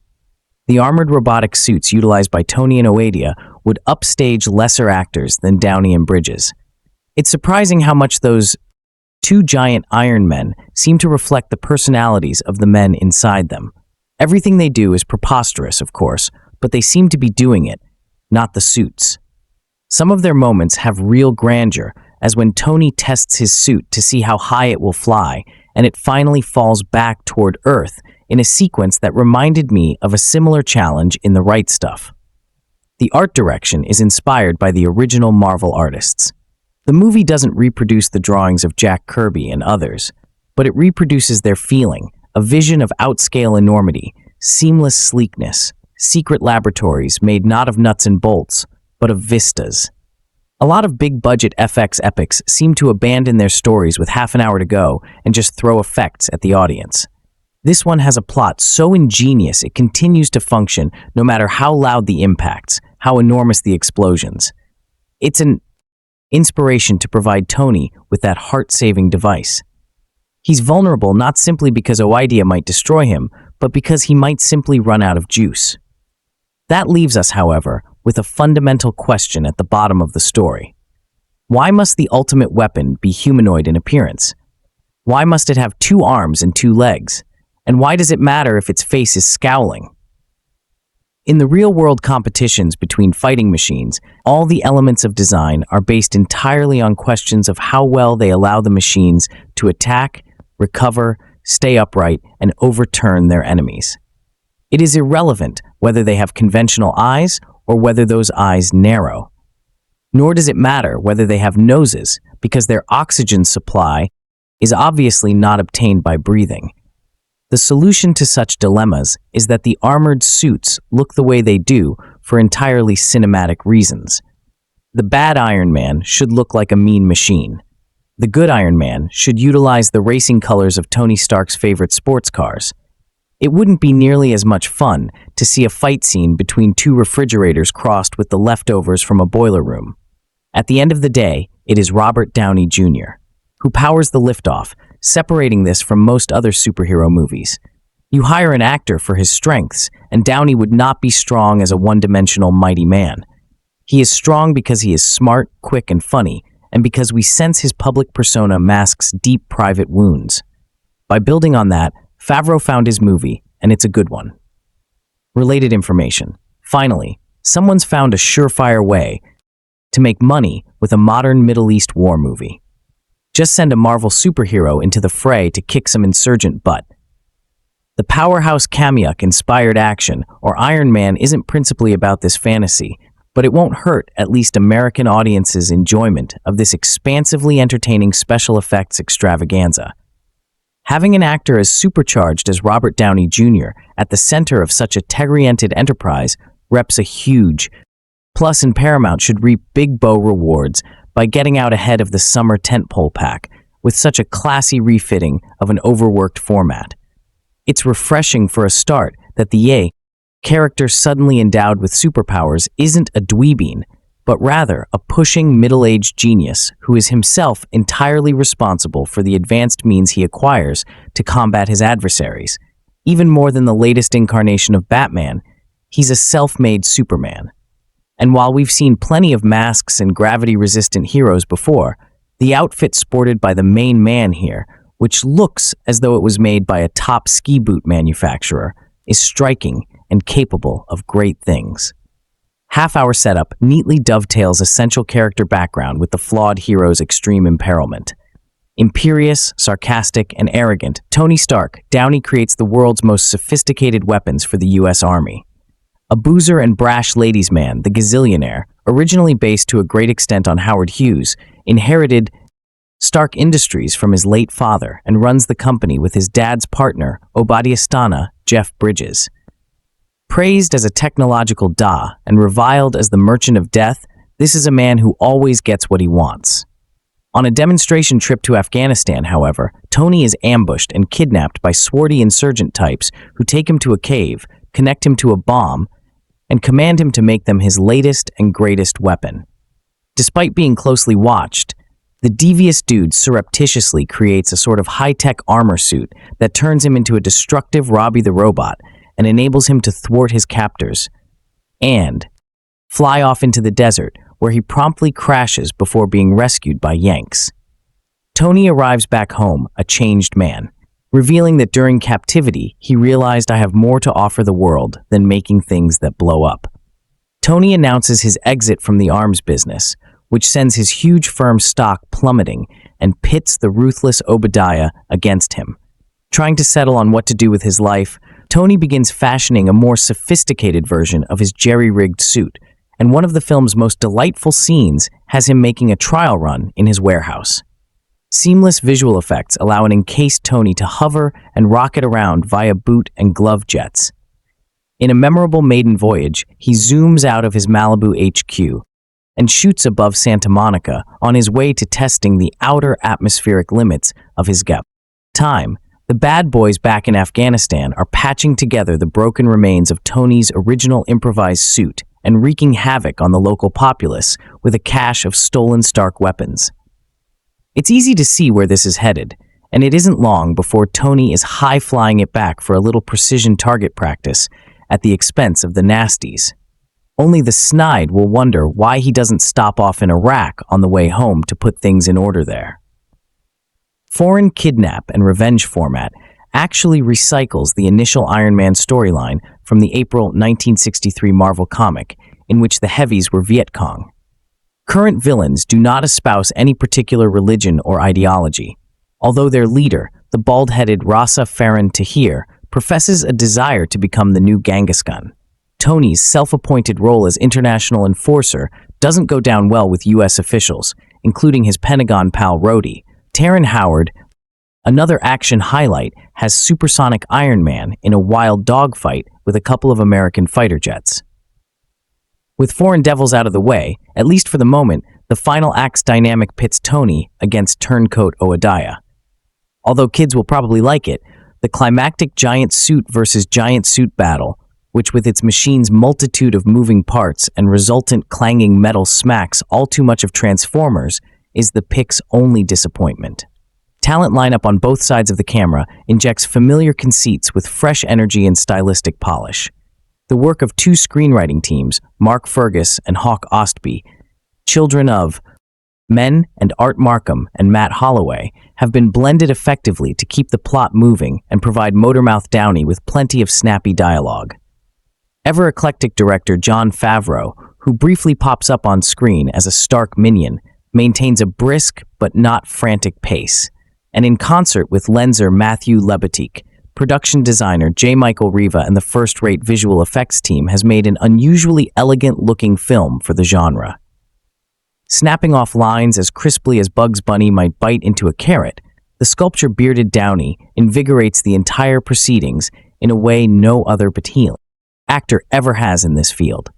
Speaker 1: The armored robotic suits utilized by Tony and Obadiah would upstage lesser actors than Downey and Bridges. It's surprising how much those two giant Iron Men seem to reflect the personalities of the men inside them. Everything they do is preposterous, of course, but they seem to be doing it, not the suits. Some of their moments have real grandeur, as when Tony tests his suit to see how high it will fly, and it finally falls back toward Earth in a sequence that reminded me of a similar challenge in The Right Stuff. The art direction is inspired by the original Marvel artists. The movie doesn't reproduce the drawings of Jack Kirby and others, but it reproduces their feeling, a vision of outscale enormity, seamless sleekness, secret laboratories made not of nuts and bolts, but of vistas. A lot of big-budget FX epics seem to abandon their stories with half an hour to go and just throw effects at the audience. This one has a plot so ingenious it continues to function no matter how loud the impacts, how enormous the explosions. It's an inspiration to provide Tony with that heart-saving device. He's vulnerable not simply because Obadiah might destroy him, but because he might simply run out of juice. That leaves us, however, with a fundamental question at the bottom of the story. Why must the ultimate weapon be humanoid in appearance? Why must it have 2 arms and 2 legs? And why does it matter if its face is scowling? In the real-world competitions between fighting machines, all the elements of design are based entirely on questions of how well they allow the machines to attack, recover, stay upright, and overturn their enemies. It is irrelevant whether they have conventional eyes or whether those eyes narrow. Nor does it matter whether they have noses, because their oxygen supply is obviously not obtained by breathing. The solution to such dilemmas is that the armored suits look the way they do for entirely cinematic reasons. The bad Iron Man should look like a mean machine. The good Iron Man should utilize the racing colors of Tony Stark's favorite sports cars. It wouldn't be nearly as much fun to see a fight scene between 2 refrigerators crossed with the leftovers from a boiler room. At the end of the day, it is Robert Downey Jr. who powers the liftoff, separating this from most other superhero movies. You hire an actor for his strengths, and Downey would not be strong as a one-dimensional mighty man. He is strong because he is smart, quick, and funny, and because we sense his public persona masks deep private wounds. By building on that, Favreau found his movie, and it's a good one. Related information. Finally, someone's found a surefire way to make money with a modern Middle East war movie. Just send a Marvel superhero into the fray to kick some insurgent butt. The powerhouse Kamyuk-inspired action, or Iron Man, isn't principally about this fantasy, but it won't hurt at least American audiences' enjoyment of this expansively entertaining special effects extravaganza. Having an actor as supercharged as Robert Downey Jr. at the center of such a tech-oriented enterprise reps a huge plus, and Paramount should reap big bow rewards by getting out ahead of the summer tentpole pack with such a classy refitting of an overworked format. It's refreshing for a start that the character suddenly endowed with superpowers isn't a dweebine, but rather a pushing middle-aged genius who is himself entirely responsible for the advanced means he acquires to combat his adversaries. Even more than the latest incarnation of Batman, he's a self-made Superman. And while we've seen plenty of masks and gravity-resistant heroes before, the outfit sported by the main man here, which looks as though it was made by a top ski boot manufacturer, is striking and capable of great things. Half-hour setup neatly dovetails essential character background with the flawed hero's extreme imperilment. Imperious, sarcastic, and arrogant, Tony Stark, Downey creates the world's most sophisticated weapons for the U.S. Army. A boozer and brash ladies' man, the gazillionaire, originally based to a great extent on Howard Hughes, inherited Stark Industries from his late father and runs the company with his dad's partner, Obadiah Stana, Jeff Bridges. Praised as a technological and reviled as the merchant of death, this is a man who always gets what he wants. On a demonstration trip to Afghanistan, however, Tony is ambushed and kidnapped by swarthy insurgent types who take him to a cave, connect him to a bomb, and command him to make them his latest and greatest weapon. Despite being closely watched, the devious dude surreptitiously creates a sort of high-tech armor suit that turns him into a destructive Robbie the Robot and enables him to thwart his captors and fly off into the desert, where he promptly crashes before being rescued by Yanks. Tony arrives back home, a changed man, revealing that during captivity, he realized, "I have more to offer the world than making things that blow up." Tony announces his exit from the arms business, which sends his huge firm's stock plummeting and pits the ruthless Obadiah against him. Trying to settle on what to do with his life, Tony begins fashioning a more sophisticated version of his jerry-rigged suit, and one of the film's most delightful scenes has him making a trial run in his warehouse. Seamless visual effects allow an encased Tony to hover and rocket around via boot and glove jets. In a memorable maiden voyage, he zooms out of his Malibu HQ and shoots above Santa Monica on his way to testing the outer atmospheric limits of his time. The bad boys back in Afghanistan are patching together the broken remains of Tony's original improvised suit and wreaking havoc on the local populace with a cache of stolen Stark weapons. It's easy to see where this is headed, and it isn't long before Tony is high-flying it back for a little precision target practice at the expense of the nasties. Only the snide will wonder why he doesn't stop off in Iraq on the way home to put things in order there. Foreign kidnap and revenge format actually recycles the initial Iron Man storyline from the April 1963 Marvel comic, in which the heavies were Viet Cong. Current villains do not espouse any particular religion or ideology, although their leader, the bald-headed Rasa Farhan Tahir, professes a desire to become the new Genghis Khan. Tony's self-appointed role as international enforcer doesn't go down well with U.S. officials, including his Pentagon pal Rhodey. Terrence Howard, another action highlight, has supersonic Iron Man in a wild dogfight with a couple of American fighter jets. With foreign devils out of the way, at least for the moment, the final act's dynamic pits Tony against turncoat Obadiah. Although kids will probably like it, the climactic giant suit versus giant suit battle, which with its machine's multitude of moving parts and resultant clanging metal smacks all too much of Transformers, is the pic's only disappointment. Talent lineup on both sides of the camera injects familiar conceits with fresh energy and stylistic polish. The work of two screenwriting teams, Mark Fergus and Hawk Ostby, children of Men and Art Markham and Matt Holloway have been blended effectively to keep the plot moving and provide Motormouth Downey with plenty of snappy dialogue. Ever-eclectic director Jon Favreau, who briefly pops up on screen as a Stark minion, maintains a brisk but not frantic pace. And in concert with lenser Matthew Lebetique, production designer J. Michael Riva and the first-rate visual effects team has made an unusually elegant-looking film for the genre. Snapping off lines as crisply as Bugs Bunny might bite into a carrot, the sculpture-bearded Downey invigorates the entire proceedings in a way no other Batial actor ever has in this field.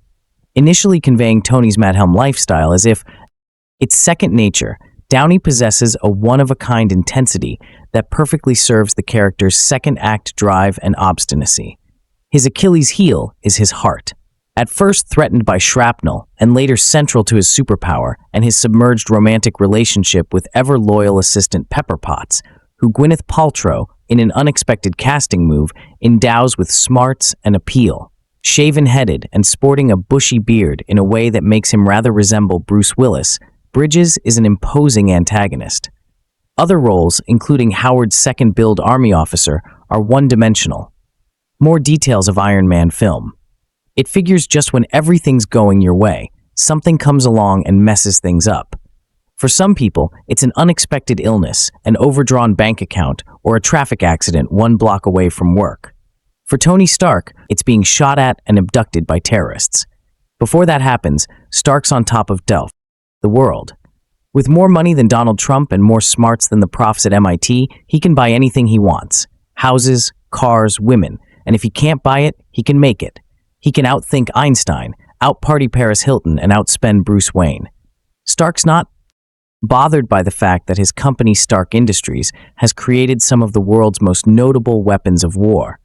Speaker 1: Initially conveying Tony's Mad Helm lifestyle as if it's second nature, Downey possesses a one-of-a-kind intensity that perfectly serves the character's second-act drive and obstinacy. His Achilles heel is his heart. At first threatened by shrapnel, and later central to his superpower and his submerged romantic relationship with ever-loyal assistant Pepper Potts, who Gwyneth Paltrow, in an unexpected casting move, endows with smarts and appeal. Shaven-headed and sporting a bushy beard in a way that makes him rather resemble Bruce Willis, Bridges is an imposing antagonist. Other roles, including Howard's second-billed army officer, are one-dimensional. More details of Iron Man film. It figures just when everything's going your way, something comes along and messes things up. For some people, it's an unexpected illness, an overdrawn bank account, or a traffic accident one block away from work. For Tony Stark, it's being shot at and abducted by terrorists. Before that happens, Stark's on top of the world. With more money than Donald Trump and more smarts than the profs at MIT, he can buy anything he wants. Houses, cars, women. And if he can't buy it, he can make it. He can outthink Einstein, outparty Paris Hilton, and outspend Bruce Wayne. Stark's not bothered by the fact that his company Stark Industries has created some of the world's most notable weapons of war.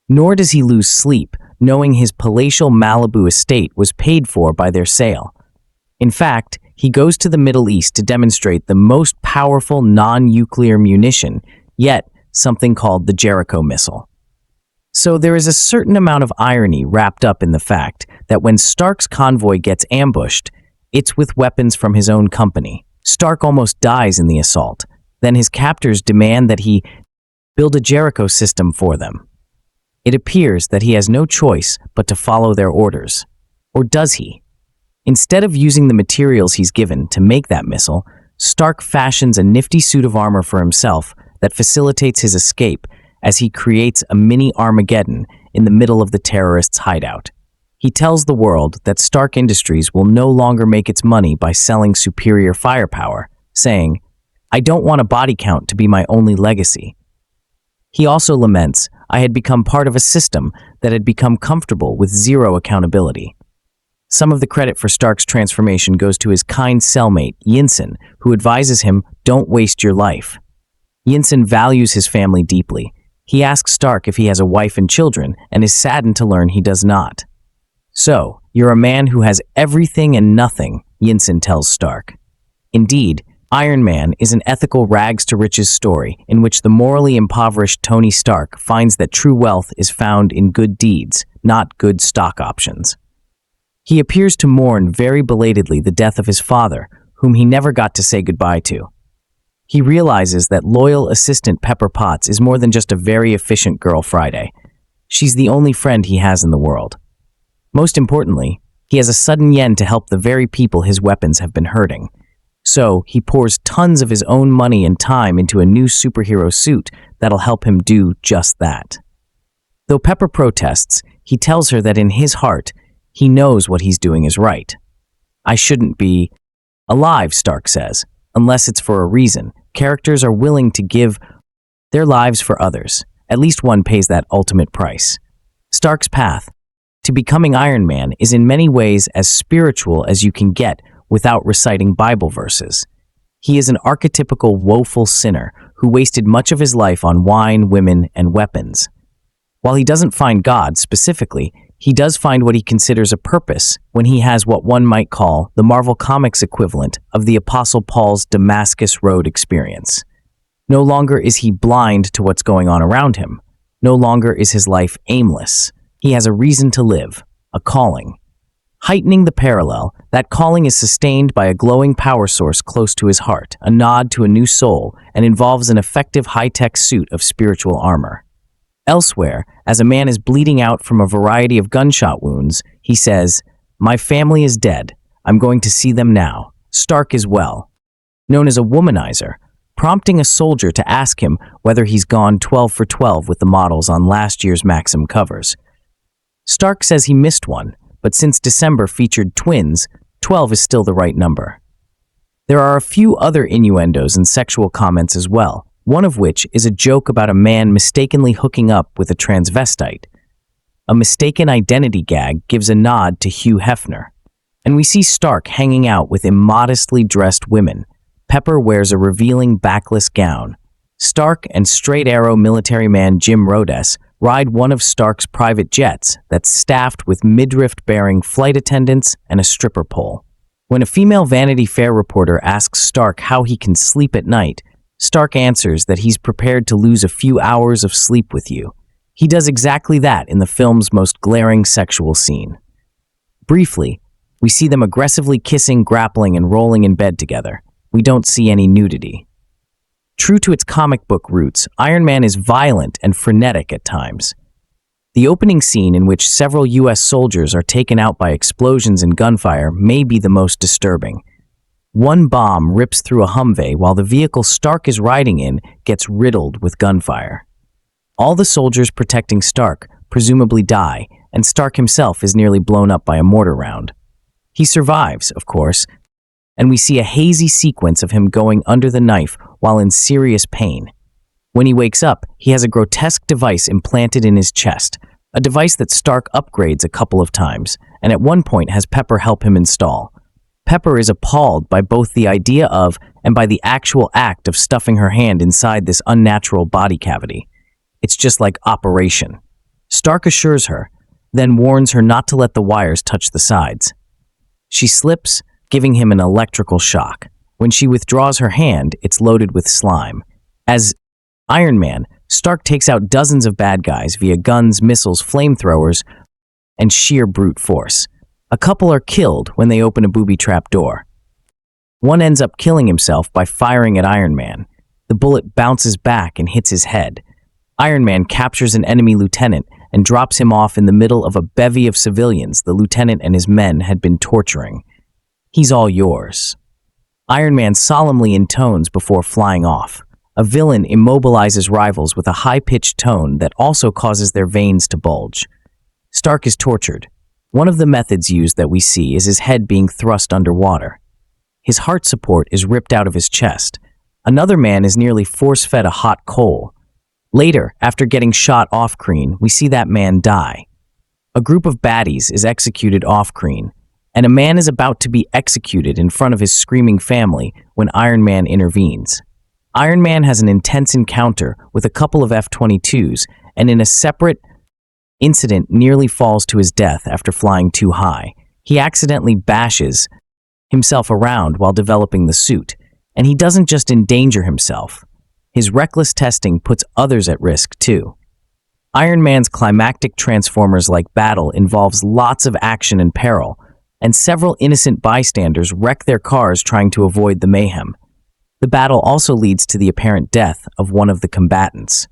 Speaker 1: Nor does he lose sleep, knowing his palatial Malibu estate was paid for by their sale. In fact, he goes to the Middle East to demonstrate the most powerful non-nuclear munition, yet something called the Jericho missile. So there is a certain amount of irony wrapped up in the fact that when Stark's convoy gets ambushed, it's with weapons from his own company. Stark almost dies in the assault. Then his captors demand that he build a Jericho system for them. It appears that he has no choice but to follow their orders. Or does he? Instead of using the materials he's given to make that missile, Stark fashions a nifty suit of armor for himself that facilitates his escape as he creates a mini Armageddon in the middle of the terrorists' hideout. He tells the world that Stark Industries will no longer make its money by selling superior firepower, saying, "I don't want a body count to be my only legacy." He also laments, "I had become part of a system that had become comfortable with zero accountability." Some of the credit for Stark's transformation goes to his kind cellmate, Yinsen, who advises him, "Don't waste your life." Yinsen values his family deeply. He asks Stark if he has a wife and children, and is saddened to learn he does not. "So, you're a man who has everything and nothing," Yinsen tells Stark. Indeed, Iron Man is an ethical rags-to-riches story in which the morally impoverished Tony Stark finds that true wealth is found in good deeds, not good stock options. He appears to mourn very belatedly the death of his father, whom he never got to say goodbye to. He realizes that loyal assistant Pepper Potts is more than just a very efficient Girl Friday. She's the only friend he has in the world. Most importantly, he has a sudden yen to help the very people his weapons have been hurting. So, he pours tons of his own money and time into a new superhero suit that'll help him do just that. Though Pepper protests, he tells her that in his heart, he knows what he's doing is right. "I shouldn't be alive," Stark says, "unless it's for a reason. Characters are willing to give their lives for others. At least one pays that ultimate price." Stark's path to becoming Iron Man is in many ways as spiritual as you can get without reciting Bible verses. He is an archetypical woeful sinner who wasted much of his life on wine, women, and weapons. While he doesn't find God specifically, he does find what he considers a purpose when he has what one might call the Marvel Comics equivalent of the Apostle Paul's Damascus Road experience. No longer is he blind to what's going on around him. No longer is his life aimless. He has a reason to live, a calling. Heightening the parallel, that calling is sustained by a glowing power source close to his heart, a nod to a new soul, and involves an effective high-tech suit of spiritual armor. Elsewhere, as a man is bleeding out from a variety of gunshot wounds, he says, "My family is dead. I'm going to see them now. Stark is well," known as a womanizer, prompting a soldier to ask him whether he's gone 12 for 12 with the models on last year's Maxim covers. Stark says he missed one, but since December featured twins, 12 is still the right number. There are a few other innuendos and sexual comments as well, one of which is a joke about a man mistakenly hooking up with a transvestite. A mistaken identity gag gives a nod to Hugh Hefner. And we see Stark hanging out with immodestly dressed women. Pepper wears a revealing backless gown. Stark and straight arrow military man Jim Rhodes ride one of Stark's private jets that's staffed with midriff-bearing flight attendants and a stripper pole. When a female Vanity Fair reporter asks Stark how he can sleep at night, Stark answers that he's prepared to lose a few hours of sleep with you. He does exactly that in the film's most glaring sexual scene. Briefly, we see them aggressively kissing, grappling, and rolling in bed together. We don't see any nudity. True to its comic book roots, Iron Man is violent and frenetic at times. The opening scene in which several U.S. soldiers are taken out by explosions and gunfire may be the most disturbing. One bomb rips through a Humvee while the vehicle Stark is riding in gets riddled with gunfire. All the soldiers protecting Stark presumably die, and Stark himself is nearly blown up by a mortar round. He survives, of course, and we see a hazy sequence of him going under the knife while in serious pain. When he wakes up, he has a grotesque device implanted in his chest, a device that Stark upgrades a couple of times, and at one point has Pepper help him install. Pepper is appalled by both the idea of and by the actual act of stuffing her hand inside this unnatural body cavity. It's just like operation. Stark assures her, then warns her not to let the wires touch the sides. She slips, giving him an electrical shock. When she withdraws her hand, it's loaded with slime. As Iron Man, Stark takes out dozens of bad guys via guns, missiles, flamethrowers, and sheer brute force. A couple are killed when they open a booby-trap door. One ends up killing himself by firing at Iron Man. The bullet bounces back and hits his head. Iron Man captures an enemy lieutenant and drops him off in the middle of a bevy of civilians the lieutenant and his men had been torturing. "He's all yours." Iron Man solemnly intones before flying off. A villain immobilizes rivals with a high-pitched tone that also causes their veins to bulge. Stark is tortured. One of the methods used that we see is his head being thrust underwater. His heart support is ripped out of his chest. Another man is nearly force-fed a hot coal. Later, after getting shot off-screen, we see that man die. A group of baddies is executed off-screen, and a man is about to be executed in front of his screaming family when Iron Man intervenes. Iron Man has an intense encounter with a couple of F-22s, and in a separate incident nearly falls to his death after flying too high. He accidentally bashes himself around while developing the suit, and he doesn't just endanger himself. His reckless testing puts others at risk too. Iron Man's climactic Transformers-like battle involves lots of action and peril, and several innocent bystanders wreck their cars trying to avoid the mayhem. The battle also leads to the apparent death of one of the combatants.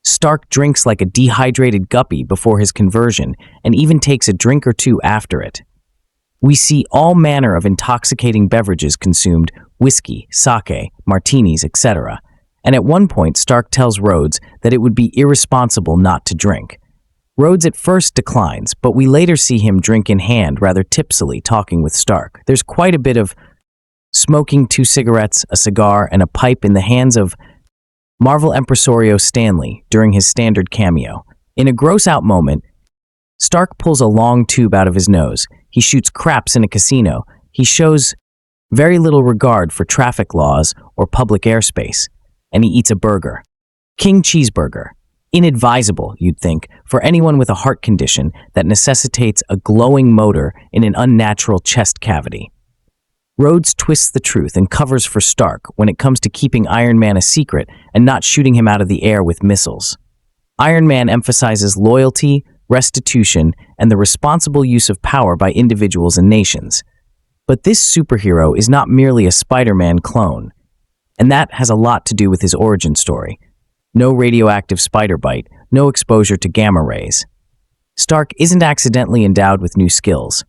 Speaker 1: Stark drinks like a dehydrated guppy before his conversion and even takes a drink or two after it. We see all manner of intoxicating beverages consumed, whiskey, sake, martinis, etc. And at one point, Stark tells Rhodes that it would be irresponsible not to drink. Rhodes at first declines, but we later see him drink in hand rather tipsily talking with Stark. There's quite a bit of smoking 2 cigarettes, a cigar, and a pipe in the hands of Marvel impresario Stan Lee during his standard cameo. In a gross-out moment, Stark pulls a long tube out of his nose. He shoots craps in a casino. He shows very little regard for traffic laws or public airspace. And he eats a burger. King Cheeseburger. Inadvisable, you'd think, for anyone with a heart condition that necessitates a glowing motor in an unnatural chest cavity. Rhodes twists the truth and covers for Stark when it comes to keeping Iron Man a secret and not shooting him out of the air with missiles. Iron Man emphasizes loyalty, restitution, and the responsible use of power by individuals and nations. But this superhero is not merely a Spider-Man clone, and that has a lot to do with his origin story. No radioactive spider bite, no exposure to gamma rays. Stark isn't accidentally endowed with new skills.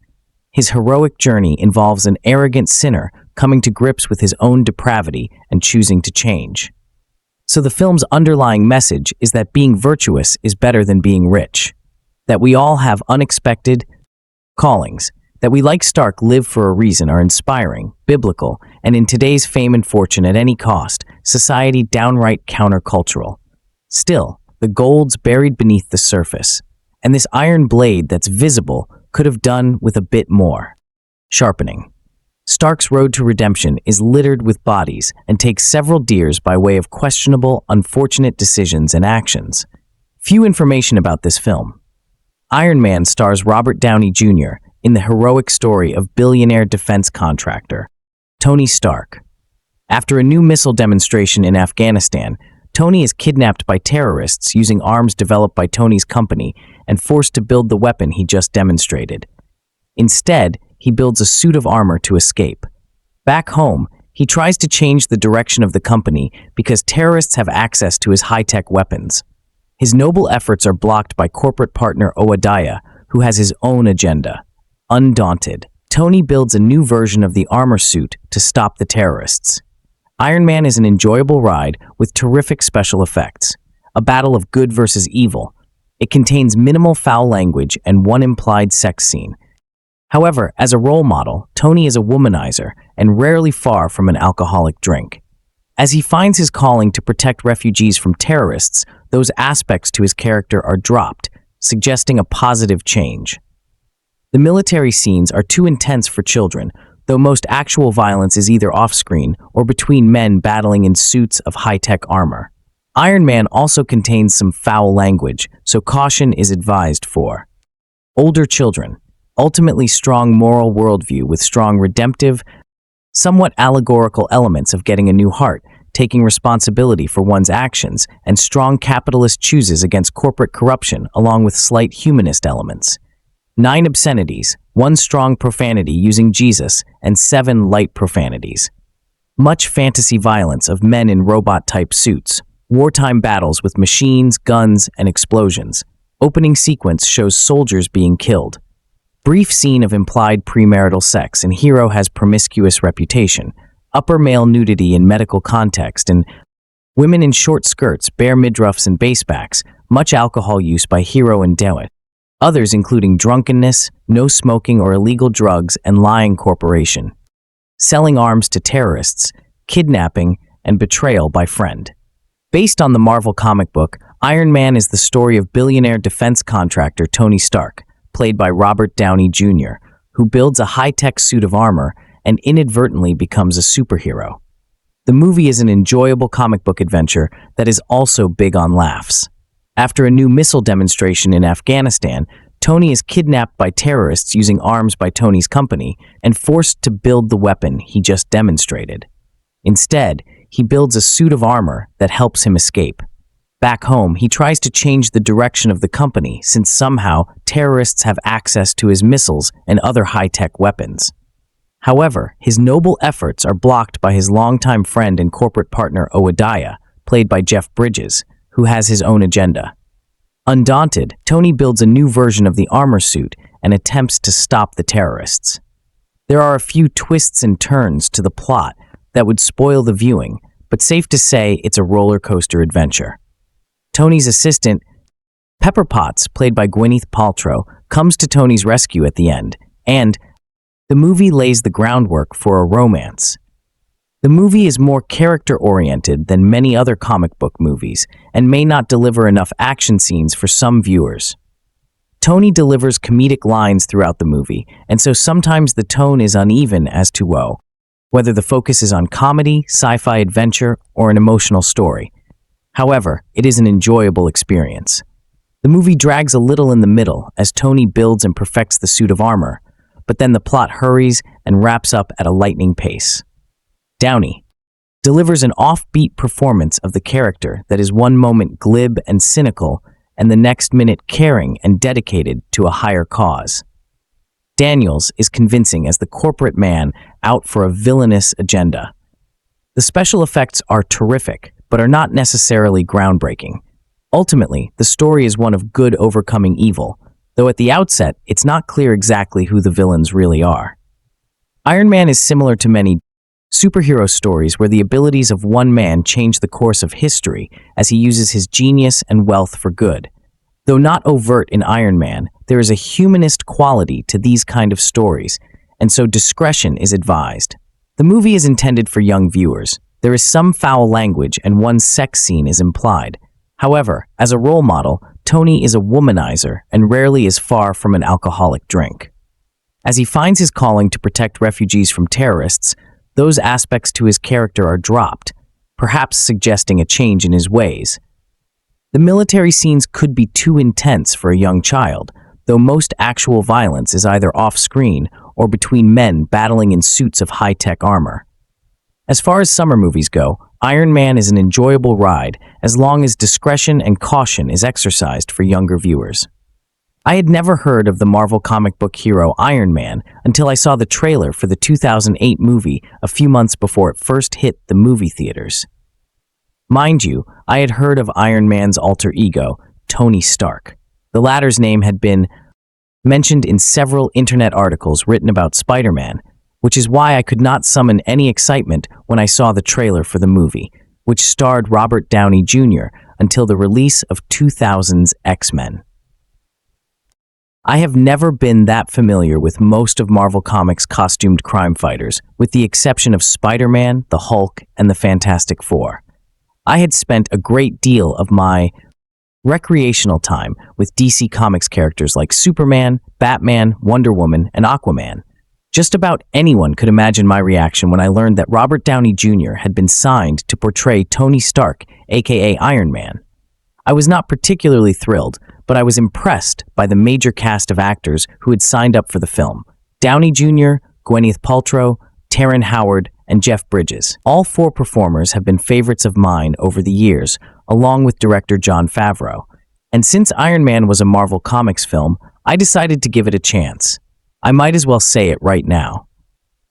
Speaker 1: His heroic journey involves an arrogant sinner coming to grips with his own depravity and choosing to change. So the film's underlying message is that being virtuous is better than being rich, that we all have unexpected callings, that we, like Stark, live for a reason are inspiring, biblical, and in today's fame and fortune at any cost, society downright countercultural. Still, the gold's buried beneath the surface, and this iron blade that's visible could have done with a bit more sharpening. Stark's road to redemption is littered with bodies and takes several deers by way of questionable, unfortunate decisions and actions. Few information about this film. Iron Man stars Robert Downey Jr. in the heroic story of billionaire defense contractor Tony Stark. After a new missile demonstration in Afghanistan, Tony is kidnapped by terrorists using arms developed by Tony's company and forced to build the weapon he just demonstrated. Instead, he builds a suit of armor to escape. Back home, he tries to change the direction of the company because terrorists have access to his high-tech weapons. His noble efforts are blocked by corporate partner Obadiah, who has his own agenda. Undaunted, Tony builds a new version of the armor suit to stop the terrorists. Iron Man is an enjoyable ride with terrific special effects, a battle of good versus evil. It contains minimal foul language and one implied sex scene. However, as a role model, Tony is a womanizer and rarely far from an alcoholic drink. As he finds his calling to protect refugees from terrorists, those aspects to his character are dropped, suggesting a positive change. The military scenes are too intense for children, though most actual violence is either off-screen or between men battling in suits of high-tech armor. Iron Man also contains some foul language, so caution is advised for older children. Ultimately strong moral worldview with strong redemptive, somewhat allegorical elements of getting a new heart, taking responsibility for one's actions, and strong capitalist chooses against corporate corruption along with slight humanist elements. 9 obscenities, 1 strong profanity using Jesus, and 7 light profanities. Much fantasy violence of men in robot-type suits, wartime battles with machines, guns, and explosions. Opening sequence shows soldiers being killed. Brief scene of implied premarital sex and hero has promiscuous reputation. Upper male nudity in medical context and women in short skirts, bare midruffs and basebacks. Much alcohol use by hero and Downey. Others including drunkenness, no smoking or illegal drugs, and lying corporation. Selling arms to terrorists, kidnapping, and betrayal by friend. Based on the Marvel comic book, Iron Man is the story of billionaire defense contractor Tony Stark, played by Robert Downey Jr., who builds a high-tech suit of armor and inadvertently becomes a superhero. The movie is an enjoyable comic book adventure that is also big on laughs. After a new missile demonstration in Afghanistan, Tony is kidnapped by terrorists using arms by Tony's company and forced to build the weapon he just demonstrated. Instead, he builds a suit of armor that helps him escape. Back home, he tries to change the direction of the company since somehow terrorists have access to his missiles and other high-tech weapons. However, his noble efforts are blocked by his longtime friend and corporate partner Obadiah, played by Jeff Bridges, who has his own agenda. Undaunted, Tony builds a new version of the armor suit and attempts to stop the terrorists. There are a few twists and turns to the plot that would spoil the viewing, but safe to say it's a roller coaster adventure. Tony's assistant, Pepper Potts, played by Gwyneth Paltrow, comes to Tony's rescue at the end, and the movie lays the groundwork for a romance. The movie is more character-oriented than many other comic book movies and may not deliver enough action scenes for some viewers. Tony delivers comedic lines throughout the movie, and so sometimes the tone is uneven as to whether the focus is on comedy, sci-fi adventure, or an emotional story. However, it is an enjoyable experience. The movie drags a little in the middle as Tony builds and perfects the suit of armor, but then the plot hurries and wraps up at a lightning pace. Downey delivers an offbeat performance of the character that is one moment glib and cynical and the next minute caring and dedicated to a higher cause. Daniels is convincing as the corporate man out for a villainous agenda. The special effects are terrific, but are not necessarily groundbreaking. Ultimately, the story is one of good overcoming evil, though at the outset, it's not clear exactly who the villains really are. Iron Man is similar to many superhero stories where the abilities of one man change the course of history as he uses his genius and wealth for good. Though not overt in Iron Man, there is a humanist quality to these kind of stories, and so discretion is advised. The movie is intended for young viewers. There is some foul language and one sex scene is implied. However, as a role model, Tony is a womanizer and rarely is far from an alcoholic drink. As he finds his calling to protect refugees from terrorists, those aspects to his character are dropped, perhaps suggesting a change in his ways. The military scenes could be too intense for a young child, though most actual violence is either off-screen or between men battling in suits of high-tech armor. As far as summer movies go, Iron Man is an enjoyable ride as long as discretion and caution is exercised for younger viewers. I had never heard of the Marvel comic book hero Iron Man until I saw the trailer for the 2008 movie a few months before it first hit the movie theaters. Mind you, I had heard of Iron Man's alter ego, Tony Stark. The latter's name had been mentioned in several internet articles written about Spider-Man, which is why I could not summon any excitement when I saw the trailer for the movie, which starred Robert Downey Jr. until the release of 2000's X-Men. I have never been that familiar with most of Marvel Comics' costumed crime fighters, with the exception of Spider-Man, the Hulk, and the Fantastic Four. I had spent a great deal of my recreational time with DC Comics characters like Superman, Batman, Wonder Woman, and Aquaman. Just about anyone could imagine my reaction when I learned that Robert Downey Jr. had been signed to portray Tony Stark, aka Iron Man. I was not particularly thrilled, but I was impressed by the major cast of actors who had signed up for the film. Downey Jr., Gwyneth Paltrow, Terrence Howard, and Jeff Bridges. All four performers have been favorites of mine over the years, along with director Jon Favreau. And since Iron Man was a Marvel Comics film, I decided to give it a chance. I might as well say it right now.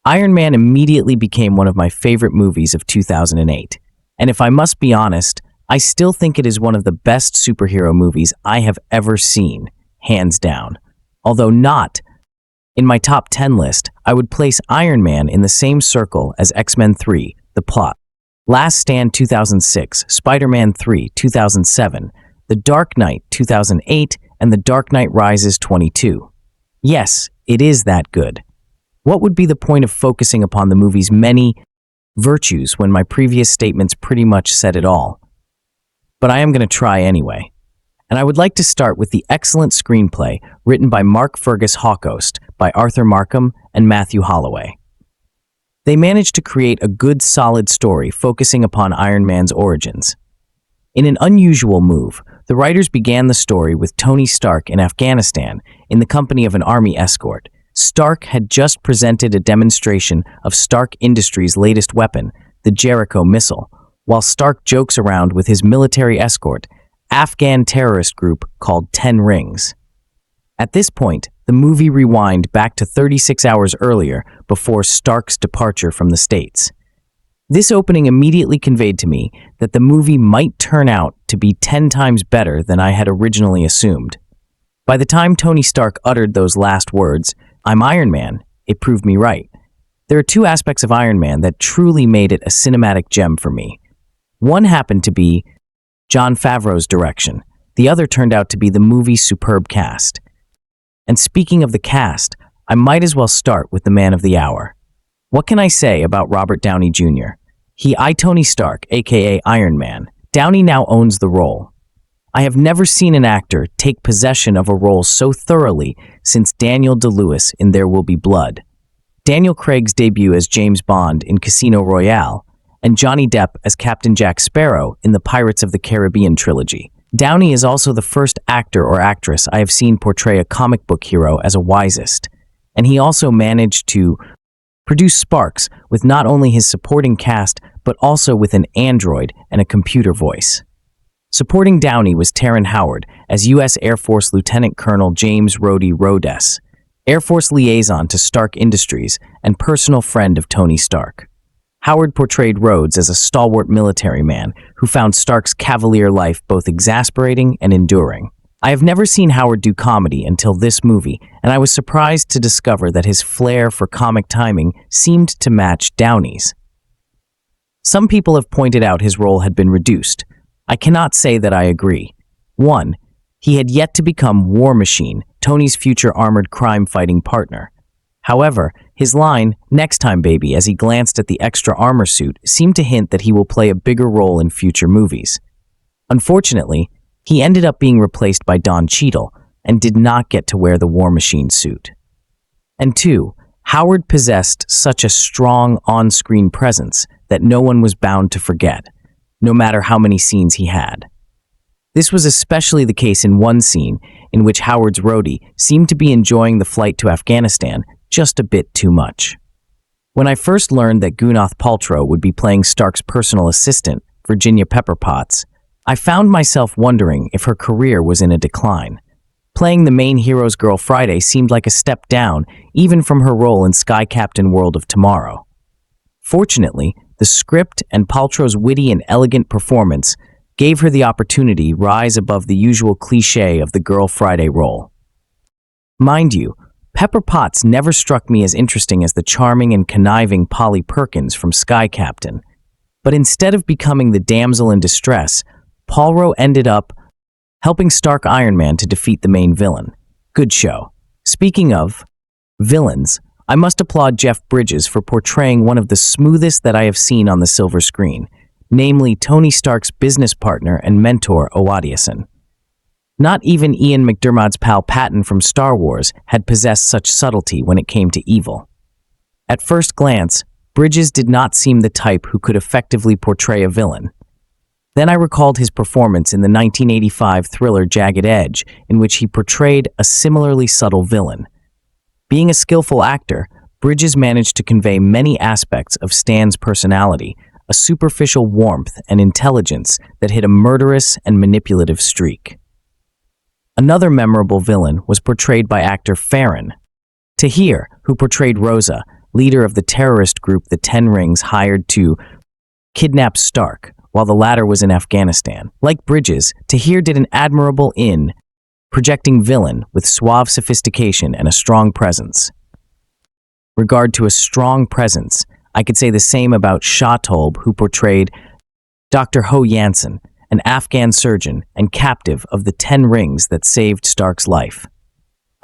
Speaker 1: Iron Man immediately became one of my favorite movies of 2008. And if I must be honest, I still think it is one of the best superhero movies I have ever seen, hands down. Although not in my top 10 list, I would place Iron Man in the same circle as X-Men 3, The Plot, Last Stand 2006, Spider-Man 3 2007, The Dark Knight 2008, and The Dark Knight Rises 22. Yes, it is that good. What would be the point of focusing upon the movie's many virtues when my previous statements pretty much said it all? But I am going to try anyway. And I would like to start with the excellent screenplay written by Mark Fergus Hawkhost by Arthur Markham and Matthew Holloway. They managed to create a good, solid story focusing upon Iron Man's origins. In an unusual move, the writers began the story with Tony Stark in Afghanistan in the company of an army escort. Stark had just presented a demonstration of Stark Industries' latest weapon, the Jericho missile, while Stark jokes around with his military escort, Afghan terrorist group called 10 Rings. At this point, the movie rewind back to 36 hours earlier before Stark's departure from the States. This opening immediately conveyed to me that the movie might turn out to be 10 times better than I had originally assumed. By the time Tony Stark uttered those last words, "I'm Iron Man," it proved me right. There are two aspects of Iron Man that truly made it a cinematic gem for me. One happened to be Jon Favreau's direction. The other turned out to be the movie's superb cast. And speaking of the cast, I might as well start with the man of the hour. What can I say about Robert Downey Jr.? Tony Stark, aka Iron Man. Downey now owns the role. I have never seen an actor take possession of a role so thoroughly since Daniel Day-Lewis in There Will Be Blood, Daniel Craig's debut as James Bond in Casino Royale, and Johnny Depp as Captain Jack Sparrow in the Pirates of the Caribbean trilogy. Downey is also the first actor or actress I have seen portray a comic book hero as a wisest, and he also managed to produce sparks with not only his supporting cast, but also with an android and a computer voice. Supporting Downey was Terrence Howard as U.S. Air Force Lieutenant Colonel James Rhodey Rhodes, Air Force liaison to Stark Industries and personal friend of Tony Stark. Howard portrayed Rhodes as a stalwart military man who found Stark's cavalier life both exasperating and enduring. I have never seen Howard do comedy until this movie, and I was surprised to discover that his flair for comic timing seemed to match Downey's. Some people have pointed out his role had been reduced. I cannot say that I agree. 1. He had yet to become War Machine, Tony's future armored crime-fighting partner. However, his line, "Next time, baby," as he glanced at the extra armor suit, seemed to hint that he will play a bigger role in future movies. Unfortunately, he ended up being replaced by Don Cheadle and did not get to wear the War Machine suit. And 2, Howard possessed such a strong on-screen presence that no one was bound to forget, no matter how many scenes he had. This was especially the case in one scene in which Howard's Rhodey seemed to be enjoying the flight to Afghanistan just a bit too much. When I first learned that Gwyneth Paltrow would be playing Stark's personal assistant, Virginia Pepperpotts, I found myself wondering if her career was in a decline. Playing the main hero's girl Friday seemed like a step down, even from her role in Sky Captain World of Tomorrow. Fortunately, the script and Paltrow's witty and elegant performance gave her the opportunity to rise above the usual cliché of the Girl Friday role. Mind you, Pepper Potts never struck me as interesting as the charming and conniving Polly Perkins from Sky Captain, but instead of becoming the damsel in distress, Paltrow ended up helping Stark Iron Man to defeat the main villain. Good show. Speaking of villains, I must applaud Jeff Bridges for portraying one of the smoothest that I have seen on the silver screen, namely Tony Stark's business partner and mentor, Owadiason. Not even Ian McDiarmid's pal Patton from Star Wars had possessed such subtlety when it came to evil. At first glance, Bridges did not seem the type who could effectively portray a villain. Then I recalled his performance in the 1985 thriller Jagged Edge, in which he portrayed a similarly subtle villain. Being a skillful actor, Bridges managed to convey many aspects of Stan's personality, a superficial warmth and intelligence that hid a murderous and manipulative streak. Another memorable villain was portrayed by actor Farron Tahir, who portrayed Rosa, leader of the terrorist group the Ten Rings hired to kidnap Stark, while the latter was in Afghanistan. Like Bridges, Tahir did an admirable in projecting villain with suave sophistication and a strong presence. Regard to a strong presence, I could say the same about Shah Tolb, who portrayed Dr. Ho Jansen, an Afghan surgeon and captive of the Ten Rings that saved Stark's life.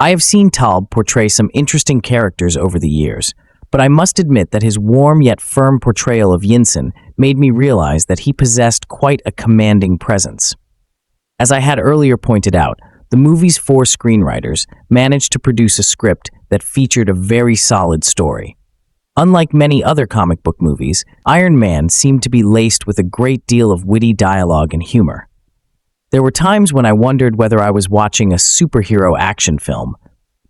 Speaker 1: I have seen Tolb portray some interesting characters over the years, but I must admit that his warm yet firm portrayal of Yinsen made me realize that he possessed quite a commanding presence. As I had earlier pointed out, the movie's 4 screenwriters managed to produce a script that featured a very solid story. Unlike many other comic book movies, Iron Man seemed to be laced with a great deal of witty dialogue and humor. There were times when I wondered whether I was watching a superhero action film,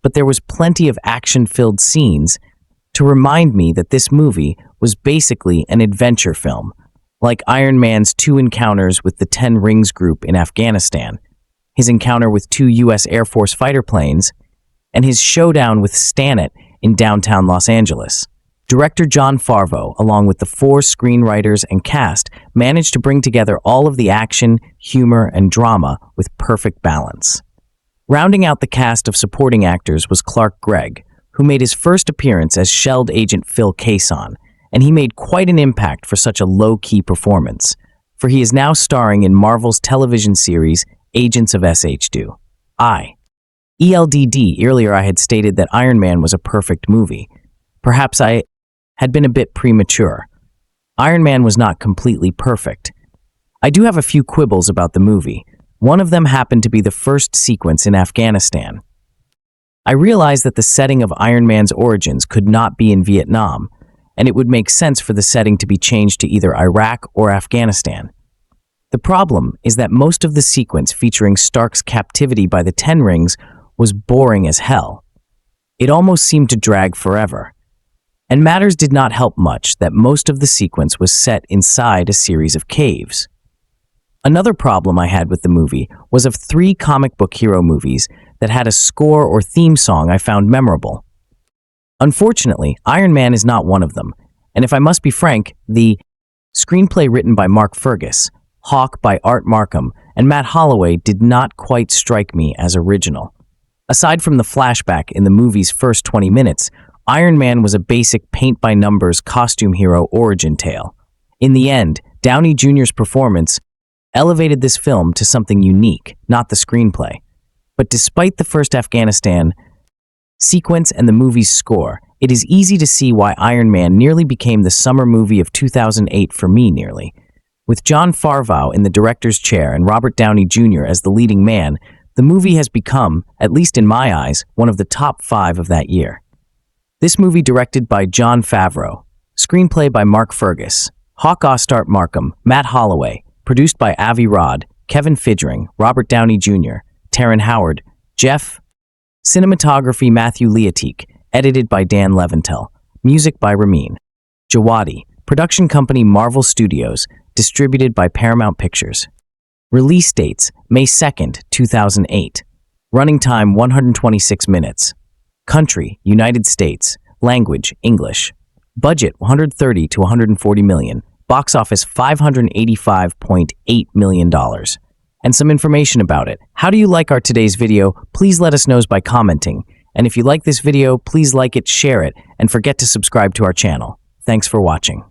Speaker 1: but there was plenty of action-filled scenes to remind me that this movie was basically an adventure film, like Iron Man's 2 encounters with the Ten Rings group in Afghanistan, his encounter with 2 U.S. Air Force fighter planes, and his showdown with Stanet in downtown Los Angeles. Director Jon Favreau, along with the 4 screenwriters and cast, managed to bring together all of the action, humor, and drama with perfect balance. Rounding out the cast of supporting actors was Clark Gregg, who made his first appearance as Shelled Agent Phil Cason, and he made quite an impact for such a low-key performance, for he is now starring in Marvel's television series Agents of SH2. Earlier I had stated that Iron Man was a perfect movie. Perhaps I had been a bit premature. Iron Man was not completely perfect. I do have a few quibbles about the movie. One of them happened to be the first sequence in Afghanistan. I realized that the setting of Iron Man's origins could not be in Vietnam, and it would make sense for the setting to be changed to either Iraq or Afghanistan. The problem is that most of the sequence featuring Stark's captivity by the Ten Rings was boring as hell. It almost seemed to drag forever. And matters did not help much that most of the sequence was set inside a series of caves. Another problem I had with the movie was of 3 comic book hero movies that had a score or theme song I found memorable. Unfortunately, Iron Man is not one of them, and if I must be frank, the screenplay written by Mark Fergus, Hawk by Art Markham, and Matt Holloway did not quite strike me as original. Aside from the flashback in the movie's first 20 minutes, Iron Man was a basic paint-by-numbers costume hero origin tale. In the end, Downey Jr.'s performance elevated this film to something unique, not the screenplay. But despite the first Afghanistan sequence and the movie's score, it is easy to see why Iron Man nearly became the summer movie of 2008 for me nearly. With Jon Favreau in the director's chair and Robert Downey Jr. as the leading man, the movie has become, at least in my eyes, one of the top 5 of that year. This movie directed by Jon Favreau, screenplay by Mark Fergus, Hawk Art Markham, Matt Holloway, produced by Arad, Kevin Fidring, Robert Downey Jr., Terrence Howard, Jeff, cinematography Matthew Liatique, edited by Dan Leventhal, music by Ramin Djawadi, production company Marvel Studios, distributed by Paramount Pictures. Release dates, May 2nd, 2008. Running time, 126 minutes. Country, United States. Language, English. Budget, 130 to 140 million. Box office, $585.8 million. And some information about it. How do you like our today's video? Please let us know by commenting. And if you like this video, please like it, share it, and forget to subscribe to our channel. Thanks for watching.